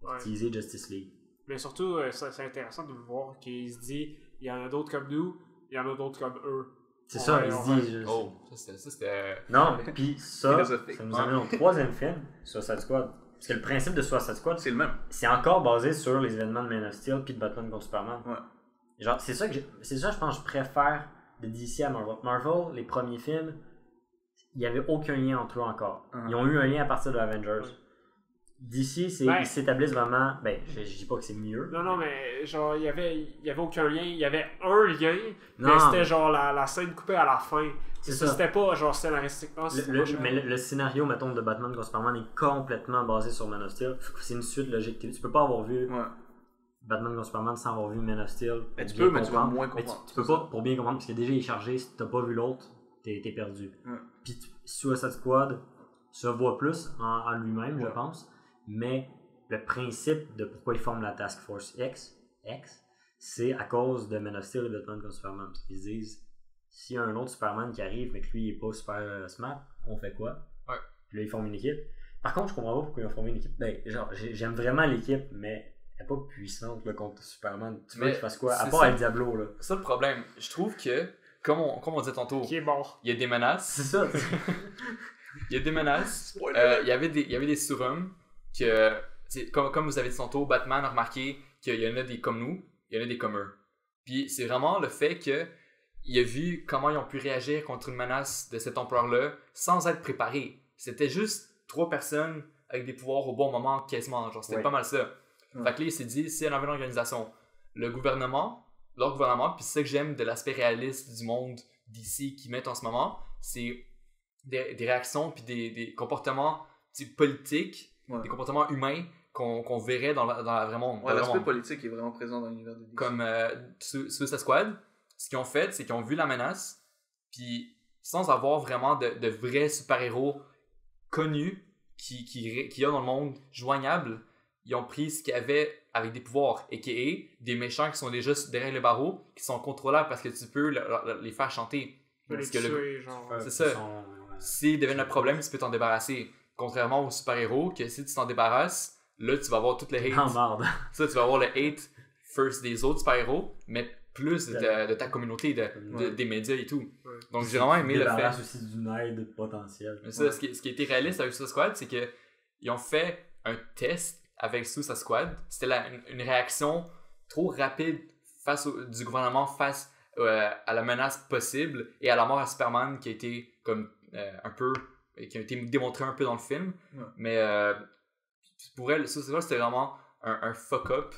Ouais. utiliser Justice League. Mais surtout, c'est intéressant de le voir qu'il se dit il y en a d'autres comme nous, il y en a d'autres comme eux. C'est On ça, va- il on se va- dit. Oh, ça c'était. Non, puis ça Philosophique. nous amène au troisième film, Suicide Squad. Parce que le principe de Suicide Squad, C'est le même. c'est encore basé sur les événements de Man of Steel puis de Batman contre Superman. Ouais. Genre, c'est ça, je pense, que je préfère de DC à Marvel. Marvel, les premiers films, il n'y avait aucun lien entre eux encore. Mhm. Ils ont eu un lien à partir de Avengers. DC, Ben- ils s'établissent vraiment. Ben, je dis pas que c'est mieux. Non, mais genre, il y avait aucun lien. Il y avait un lien, mais Non. c'était genre la scène coupée à la fin. C'est Ça, ça. c'était pas genre scénaristiquement. Mais le scénario, mettons, de Batman contre Superman est complètement basé sur Man of Steel. C'est une suite logique. Tu peux pas avoir vu Ouais. Batman contre Superman sans avoir vu Man of Steel. Mais pour tu bien peux, mais tu vas comprendre. moins Mais comprendre. tu peux pas, pour bien comprendre, parce que déjà il est chargé. Si t'as pas vu l'autre, t'es perdu. Ouais. Puis Suicide Squad se voit plus en lui-même, je pense. Mais le principe de pourquoi ils forment la Task Force X, c'est à cause de Man of Steel et de Batman contre Superman. Parce qu'ils se disent, s'il y a un autre Superman qui arrive, mais que lui il est pas super smart, on fait quoi? Ouais. Puis là, ils forment une équipe. Par contre, je comprends pas pourquoi ils ont formé une équipe. Ben, genre, j'aime vraiment l'équipe, mais elle est pas puissante là, contre Superman. Tu veux Mais qu'il fasse quoi? À c'est part ça. avec Diablo, là. C'est ça le problème. Je trouve que, comme on disait tantôt, Qui est mort. il y a des menaces. C'est ça. Il y a des menaces. Spoiler. Il y avait des surhommes que, comme vous avez dit tantôt, Batman a remarqué qu'il y en a des comme nous, il y en a des comme eux. Puis c'est vraiment le fait que il a vu comment ils ont pu réagir contre une menace de cette ampleur-là sans être préparés. C'était juste 3 personnes avec des pouvoirs au bon moment, quasiment. Genre, c'était Ouais. pas mal ça. Ouais. Fait que là, il s'est dit, si elle avait une organisation, leur gouvernement, puis c'est ça que j'aime de l'aspect réaliste du monde d'ici qu'ils mettent en ce moment, c'est des réactions puis des comportements politiques, Ouais. des comportements humains qu'on verrait dans la vrai monde. Ouais, dans le l'aspect monde. politique est vraiment présent dans l'univers de DC. Comme Suicide Squad, ce qu'ils ont fait, c'est qu'ils ont vu la menace, puis sans avoir vraiment de vrais super-héros connus qui y a dans le monde joignables, ils ont pris ce qu'il y avait avec des pouvoirs, a.k.a. des méchants qui sont déjà derrière les barreaux, qui sont contrôlables parce que tu peux les faire chanter. Les Parce que tuer, genre. C'est ça. S'ils deviennent un problème, tu peux t'en débarrasser. Contrairement aux super-héros, que si tu t'en débarrasses, là, tu vas avoir toutes les En hate. marde. Ça, tu vas avoir le hate first des autres super-héros, mais plus de ta communauté, des médias et tout. Ouais. Donc, j'ai vraiment aimé le fait. aussi d'une aide potentielle. Mais ça, ce qui a été réaliste avec Suicide Squad, c'est qu'ils ont fait un test avec Suicide Squad. C'était une réaction trop rapide du gouvernement face à la menace possible et à la mort à Superman qui a été comme qui a été démontré un peu dans le film. Ouais. Mais pour elle, Suicide Squad, c'était vraiment un fuck-up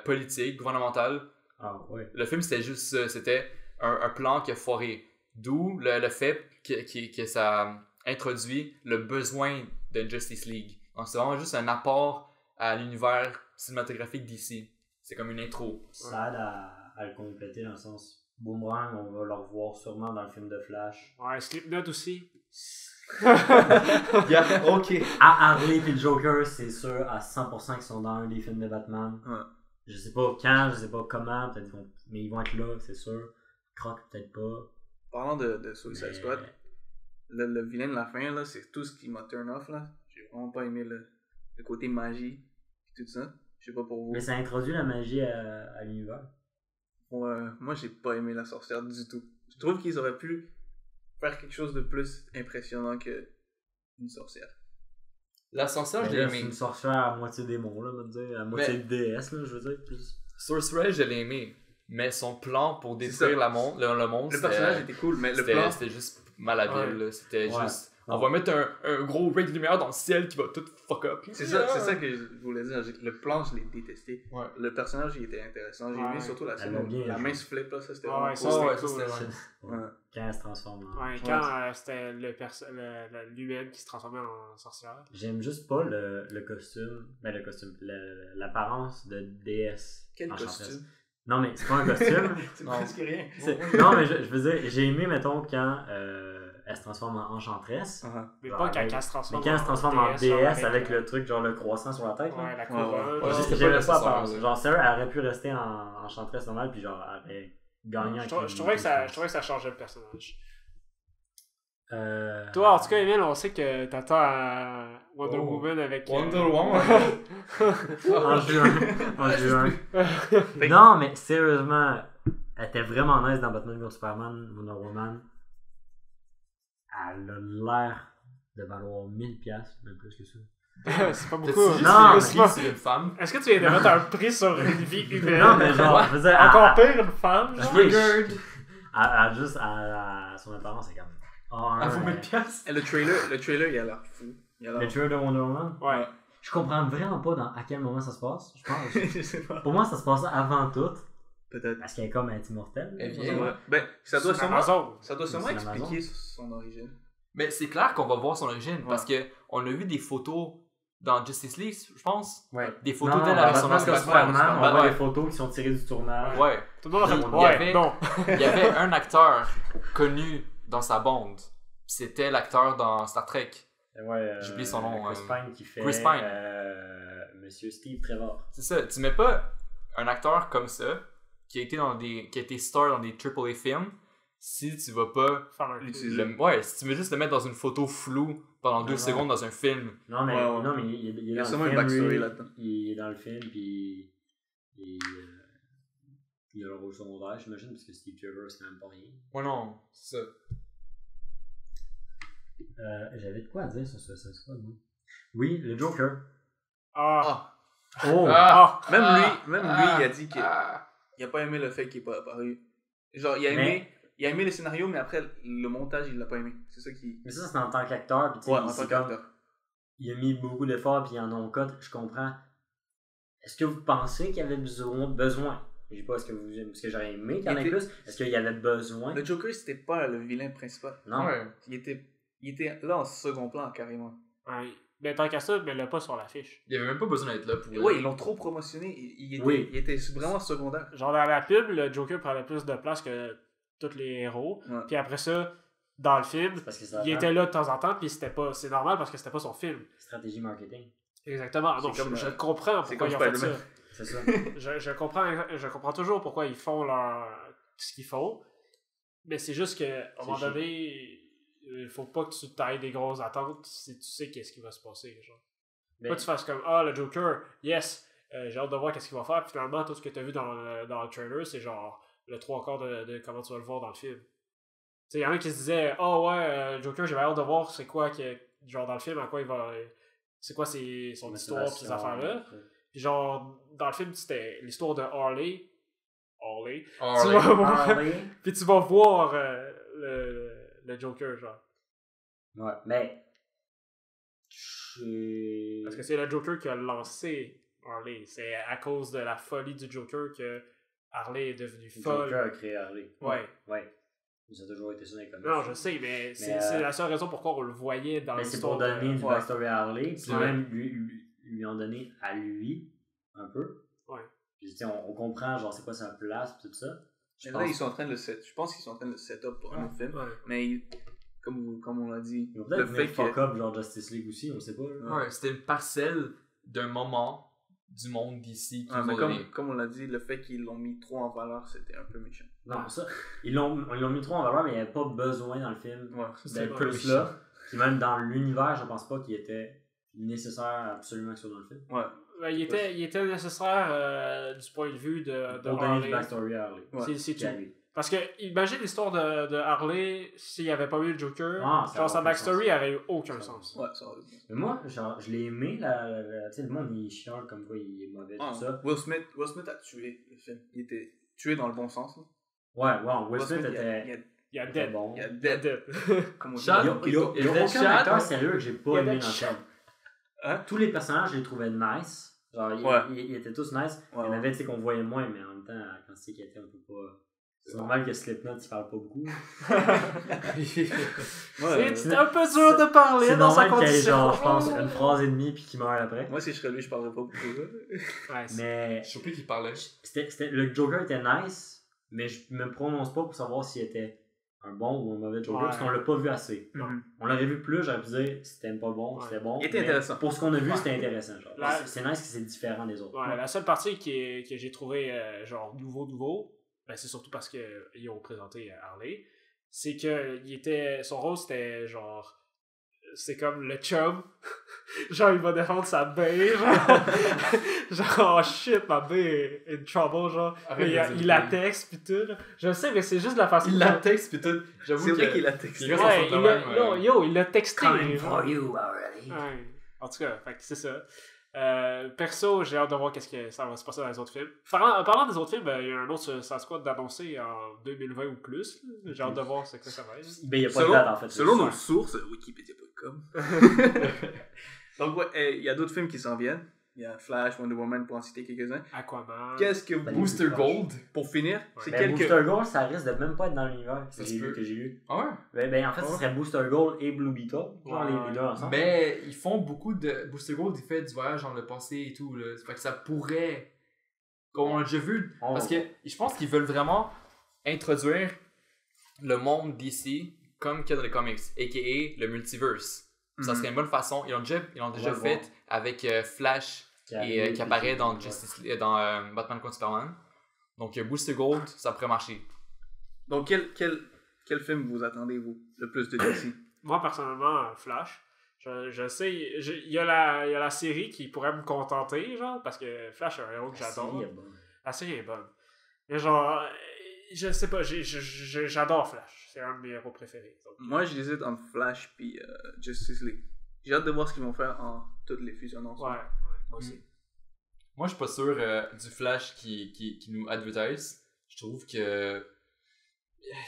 politique, gouvernemental. Ah, ouais. Le film, c'était juste ça. C'était un plan qui a foiré. D'où le fait que ça introduit le besoin de Justice League. Donc, c'est vraiment juste un apport à l'univers cinématographique d'ici. C'est comme une intro. Ça aide à le compléter dans le sens Boomerang, on va le revoir sûrement dans le film de Flash. Ouais, Slipknot aussi. Ok. Harley et le Joker, c'est sûr à 100% qu'ils sont dans un des films de Batman. Ouais. Je sais pas quand, je sais pas comment, peut-être mais ils vont être là, c'est sûr. Croc, peut-être pas. Parlant de Suicide Mais- Squad, le vilain de la fin, là, c'est tout ce qui m'a turn off. Là. J'ai vraiment pas aimé le côté magie et tout ça. Je sais pas pour vous. Mais ça introduit la magie à l'univers. Ouais, moi, j'ai pas aimé la sorcière du tout. Je trouve qu'ils auraient pu faire quelque chose de plus impressionnant que une sorcière. L'ascenseur, je Mais l'ai là, c'est aimé. une sorcière à moitié démon, là, on va dire, à moitié déesse, là, je veux dire. Plus. Sorcerer, je l'ai aimé. Mais son plan pour C'est détruire ça. le monde, Le personnage était cool, mais le plan. c'était juste malhabile. Ouais. Là. C'était Ouais. juste. On va mettre un gros ray de lumière dans le ciel qui va tout fuck up. C'est ça que je voulais dire. Le plan, je l'ai détesté. Ouais. Le personnage, il était intéressant. J'ai aimé Ouais. surtout la scène Elle a où bien la joué. main se flippe, là, ça c'était Ouais, vraiment ouais, cool. ça, ouais, c'était ça, cool. c'était Ouais. Ouais. Quand elle se transforme en... Ouais, quand c'était l'humaine qui se transformait en sorcière. J'aime juste pas le costume, l'apparence de déesse. Quel enchanteresse. costume? Non, mais c'est pas un costume. C'est Non. presque rien. Non, mais je veux dire, j'ai aimé, mettons, quand elle se transforme en enchanteresse. Mais Ouais, pas quand mais- elle se transforme Mais quand elle se transforme en genre, déesse avec le truc, genre le croissant sur la tête, là. Ouais, la Ouais, couronne. ouais. genre. C'était J'aimais pas pas nécessaire, l'apparence. là. Genre, sérieux, elle aurait pu rester en enchanteresse normale, puis genre, elle aurait gagné Je trouvais que ça changeait le personnage. Euh... Toi, en tout cas, Emile, on sait que t'attends à Wonder Oh. Woman avec. Wonder Woman. En juin. En juin. Non, mais sérieusement, elle était vraiment nice dans Batman contre Superman, Wonder Woman. Elle a l'air de valoir 1000$, même plus que ça. C'est pas T'as-tu beaucoup. juste Non, vu mais aussi sur une femme? Est-ce que tu viens de mettre un prix sur une vie humaine? Non, mais genre, je veux dire, Encore pire, une femme? genre? son apparence, c'est comme. Oh, Elle vaut 1000$. Et le trailer, il a l'air fou. Il a Le l'air... trailer de Wonder Woman? Ouais. Je comprends vraiment pas à quel moment ça se passe. Je pense. Je sais pas. Pour moi, ça se passe avant tout. Peut-être. Parce qu'elle est comme immortelle. Elle vient. Ouais. Ben, ça doit C'est sûrement, Amazon. ça doit sûrement C'est expliquer Amazon. son origine. Mais c'est clair qu'on va voir son origine parce que on a vu des photos dans Justice League, je pense. Ouais. Des photos Non, d'elle non, avec son parce que origine. Superman, on voit Ouais. des photos qui sont tirées du tournage. Ouais. Tout le monde a fait. Il y Ouais, avait- non. Il y avait un acteur connu dans sa bande. C'était l'acteur dans Star Trek. Ouais, J'oublie son nom, Chris Pine qui fait. Chris Pine. Monsieur Steve Trevor. C'est ça. Tu mets pas un acteur comme ça qui a été star dans des AAA films si tu vas pas Faire un L'utiliser. ouais, si tu veux juste le mettre dans une photo floue pendant 2 Non. secondes dans un film. Non, mais, Ouais. non, mais il Il y est a dans sûrement le une film. backstory lui. là-dedans. Il est dans le film, puis. Il a le rôle secondaire, j'imagine, parce que Steve Trevor, c'est même pas rien. Ouais, non, c'est ça. J'avais de quoi à dire sur ce Squad, moi. Oui, le Joker. Ah. Oh! Ah. Même lui, il a dit qu'il a pas aimé le fait qu'il est pas apparu. Genre, il a aimé le scénario, mais après, le montage, il l'a pas aimé. C'est ça qui... Mais ça, c'est en tant qu'acteur, puis tu sais, Ouais, en c'est tant comme. qu'acteur. Il a mis beaucoup d'efforts, puis il en a un code, je comprends. Est-ce que vous pensez qu'il y avait besoin? Je sais pas ce que j'aurais aimé qu'il y en ait Il était- plus. Est-ce qu'il y avait besoin? Le Joker, c'était pas le vilain principal. Non. Ouais. Il était là en second plan, carrément. Ouais. Mais tant qu'à ça, mais le pas sur l'affiche. Il y avait même pas besoin d'être là pour. Ouais, ils l'ont trop promotionné. Il était vraiment secondaire. Genre dans la pub, le Joker prenait plus de place que tous les héros. Ouais. Puis après ça, dans le film, C'est parce que ça il était là de temps en temps, puis c'est normal parce que c'était pas son film. stratégie marketing. Exactement. Non, C'est comme, je comprends c'est pourquoi comme ils ont fait ça. Spider-Man. C'est ça. Je comprends toujours pourquoi ils font ce qu'ils font. Mais c'est juste qu'à un moment chiant. donné, il faut pas que tu tailles des grosses attentes si tu sais qu'est-ce qui va se passer. Genre. Mais- Pas que tu fasses comme le Joker, yes, j'ai hâte de voir qu'est-ce qu'il va faire. Puis finalement, tout ce que tu as vu dans le trailer, c'est genre le 3/4 de comment tu vas le voir dans le film. Il y en a qui se disaient Joker, j'ai hâte de voir c'est quoi genre dans le film, à quoi il va. C'est quoi son histoire pis ces affaires-là. Puis genre, dans le film, c'était l'histoire de Harley. Harley. Oh, Tu ouais. vas voir, Harley. puis tu vas voir le Joker, genre. Ouais, mais. Parce que c'est le Joker qui a lancé Harley. C'est à cause de la folie du Joker que Harley est devenue Le folle. Joker a créé Harley. Ouais. Ouais. Ça a toujours été ça dans les comics. Non, je sais, mais c'est la seule raison pourquoi on le voyait dans Mais c'est l'histoire. pour donner du Ouais. backstory à Harley, puis Ouais. même lui en donner à lui, un peu. Ouais. Puis tu sais, on comprend, genre, c'est quoi sa place, pis tout ça. Mais là, ils sont en train de je pense qu'ils sont en train de le set up pour un autre film. Ouais. Mais comme on l'a dit, Ils vont peut-être le venir fait fuck que... up, genre Justice League aussi, on sait pas. Là. Ouais, c'était une parcelle d'un moment du monde d'ici qui Ouais, nous mais ont donné. comme on l'a dit, le fait qu'ils l'ont mis trop en valeur, c'était un peu méchant. Non, ça, ils l'ont mis trop en valeur, mais il n'y avait pas besoin dans le film Ouais, d'être vrai. plus là. Puis même dans l'univers, je pense pas qu'il était nécessaire absolument que ce soit dans le film. Ouais. Ben, il était nécessaire du point de vue de Pour donner du Harley. backstory à Harley. Ouais. C'est Puis à tout. lui. Parce que, imagine l'histoire de Harley s'il n'y avait pas eu le Joker. Ah, ça genre, sa aurait aucun backstory aurait eu aucun Ça sens. Ouais, ça aurait été. Mais moi, genre, je l'ai aimé, tu sais, le monde il chiale comme quoi il est mauvais, Ah, tout ça. Will Smith a tué le film. Il était tué dans le bon sens. Là. Ouais, Will Smith il était Il y a était Dead. bon. il a Il y a dead. Dead. Comme on dit. Chad? Il y a Il y a aucun Chad, acteur ouais. sérieux que j'ai Il y pas a aimé Dead dans le Chad. film. Hein? Tous les personnages, je les trouvais nice. Genre, Ouais. ils étaient tous nice. Ouais, Il y en ouais. avait, tu sais, qu'on voyait moins, mais en même temps, quand c'est qu'il était, on peut pas. C'est normal que Slipknot, il parle pas beaucoup. C'est un peu dur de parler C'est dans sa normal qu'il y ait, condition. genre, je pense, une phrase et demie puis qu'il meurt après. Moi, si je serais lui, je parlerais pas beaucoup. Là. Ouais, Mais Je sais plus qui parlait. le Joker était nice, mais je me prononce pas pour savoir s'il était un bon ou un mauvais Joker, Ouais. parce qu'on l'a pas vu assez. Mhm. On l'aurait vu plus, j'aurais pu dire c'était pas bon, Ouais. c'était bon. Il était mais intéressant. Pour ce qu'on a vu, Ouais. c'était intéressant. Genre. La- C'est nice que c'est différent des autres. Ouais, la seule partie que j'ai trouvé genre nouveau, ben, c'est surtout parce qu'ils ont présenté Harley, c'est que son rôle c'était genre c'est comme le chum genre il va défendre sa baie genre oh shit ma baie est in trouble genre Arrête mais de dire il la bae. texte pis tout là. Je sais mais c'est juste la façon Il la texte pis tout. J'avoue C'est que. vrai qu'il a texté. il reste ouais, en son domaine, il l'a texté Coming genre. for you already. Ouais. En tout cas, fait que c'est ça. Perso, j'ai hâte de voir qu'est-ce que ça va se passer dans les autres films. Parlant des autres films, il y a un autre Suicide Squad d'annoncer en 2020 ou plus. Là. J'ai hâte de voir ce que ça va être. Ben, il n'y a pas de date en fait. Selon c'est nos ça. sources, Wikipédia.com. Donc, ouais, il y a d'autres films qui s'en viennent. Il y a Flash, Wonder Woman, pour en citer quelques-uns. Aquaman. Qu'est-ce que vous... Booster Gold. Pour finir, c'est Ben, quelques... Booster Gold, ça risque de même pas être dans l'univers Ça se peut. que j'ai lu. Ah ouais? Ben, en fait, ce serait Booster Gold et Blue Beetle. Genre les deux ensemble. Mais ils font beaucoup de. Booster Gold, il fait du voyage dans le passé et tout. Là. Fait que ça pourrait. Comme on l'a déjà vu. Parce que je pense qu'ils veulent vraiment introduire le monde DC comme qu'il y a dans les comics, a.k.a. le multiverse. Ça serait une bonne façon. Ils l'ont déjà fait avec Flash qui apparaît dans Batman contre Superman. Donc Booster Gold, ça pourrait marcher. Donc, quel film vous attendez, vous, le plus de DC? Moi, personnellement, Flash. Je sais, il y a la série qui pourrait me contenter, genre, parce que Flash est un héros que j'adore. La série est bonne. Mais genre, je sais pas, j'adore Flash. C'est un de mes héros préférés. Donc. Moi, je hésite entre Flash et Justice League. J'ai hâte de voir ce qu'ils vont faire en toutes les fusions ensemble. Ouais, moi aussi. Moi, je suis pas sûr du Flash qui nous advertise. Je trouve que.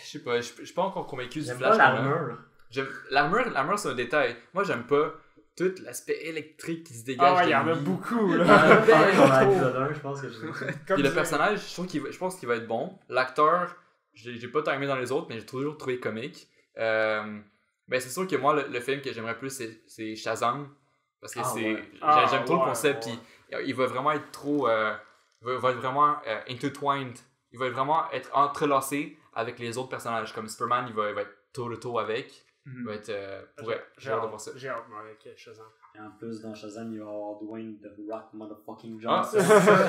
Je sais pas, je suis pas encore convaincu du J'aime Flash. pas l'armure. L'armure, c'est un détail. Moi, j'aime pas tout l'aspect électrique qui se dégage. Ah ouais, de il y en a lui. beaucoup, là. Je pense que Puis le personnage, je pense qu'il va être bon. L'acteur, j'ai pas tant aimé dans les autres, mais j'ai toujours trouvé comique. Mais c'est sûr que moi, le film que j'aimerais plus, c'est Shazam. Parce que j'aime trop le concept. Puis il va vraiment être trop. Il va être vraiment intertwined. Il va vraiment être entrelacé avec les autres personnages. Comme Superman, il va être toe-to-toe avec. Il va être. J'ai hâte de voir ça. J'ai hâte, moi, avec Shazam. Et en plus, dans Shazam, il va y avoir Dwayne The Rock Motherfucking Ah, Johnson.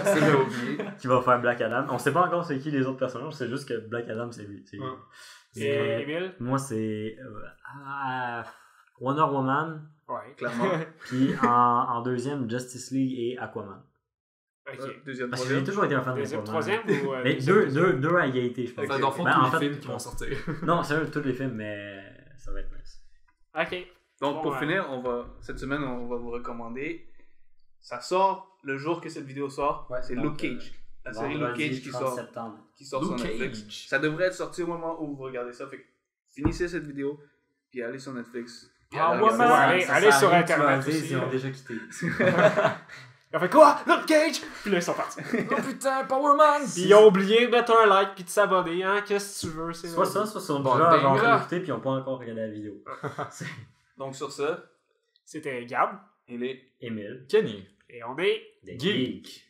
c'est j'ai oublié. Qui va faire Black Adam. On sait pas encore c'est qui les autres personnages, c'est juste que Black Adam, c'est lui. Et Emile? Moi, c'est Wonder Woman. Ouais, Clairement. Puis en deuxième, Justice League et Aquaman. Ok. Deuxième, Parce que j'ai troisième. toujours été un fan Deuxième, d'Aquaman. troisième ou. Mais deux à égalité, je pense. Dans le fond, Ben, tous en les fait, films qui vont sortir. Non, c'est tous les films, mais ça va être nice. Ok. Donc, Bon, pour ouais. finir, cette semaine, on va vous recommander. Ça sort le jour que cette vidéo sort. Ouais, c'est donc, Luke Cage. La série Luke Vendredi Cage qui 30 sort, septembre. sur Luke Netflix. Cage. Ça devrait être sorti au moment où vous regardez ça. Fait que finissez cette vidéo, puis allez sur Netflix. Puis Ah, allez ouais, regarder mais ça. allez sur arrive, tu Internet vas dire, aussi, Ils ont là. déjà quitté. Ils ont fait quoi? Luke Cage! Puis là, ils sont partis. Oh putain, Power Man! Puis ils ont oublié de mettre un like puis de s'abonner, hein? Qu'est-ce que tu veux? C'est Soit ça, soit sont Bon, déjà ben, avoir là. écouté puis ils n'ont pas encore regardé la vidéo. Donc, sur ça, C'était Gab. il est. Émile. Kenny. Et on est. Des Geek.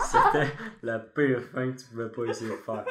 C'était la pire fin que tu pouvais pas essayer de faire.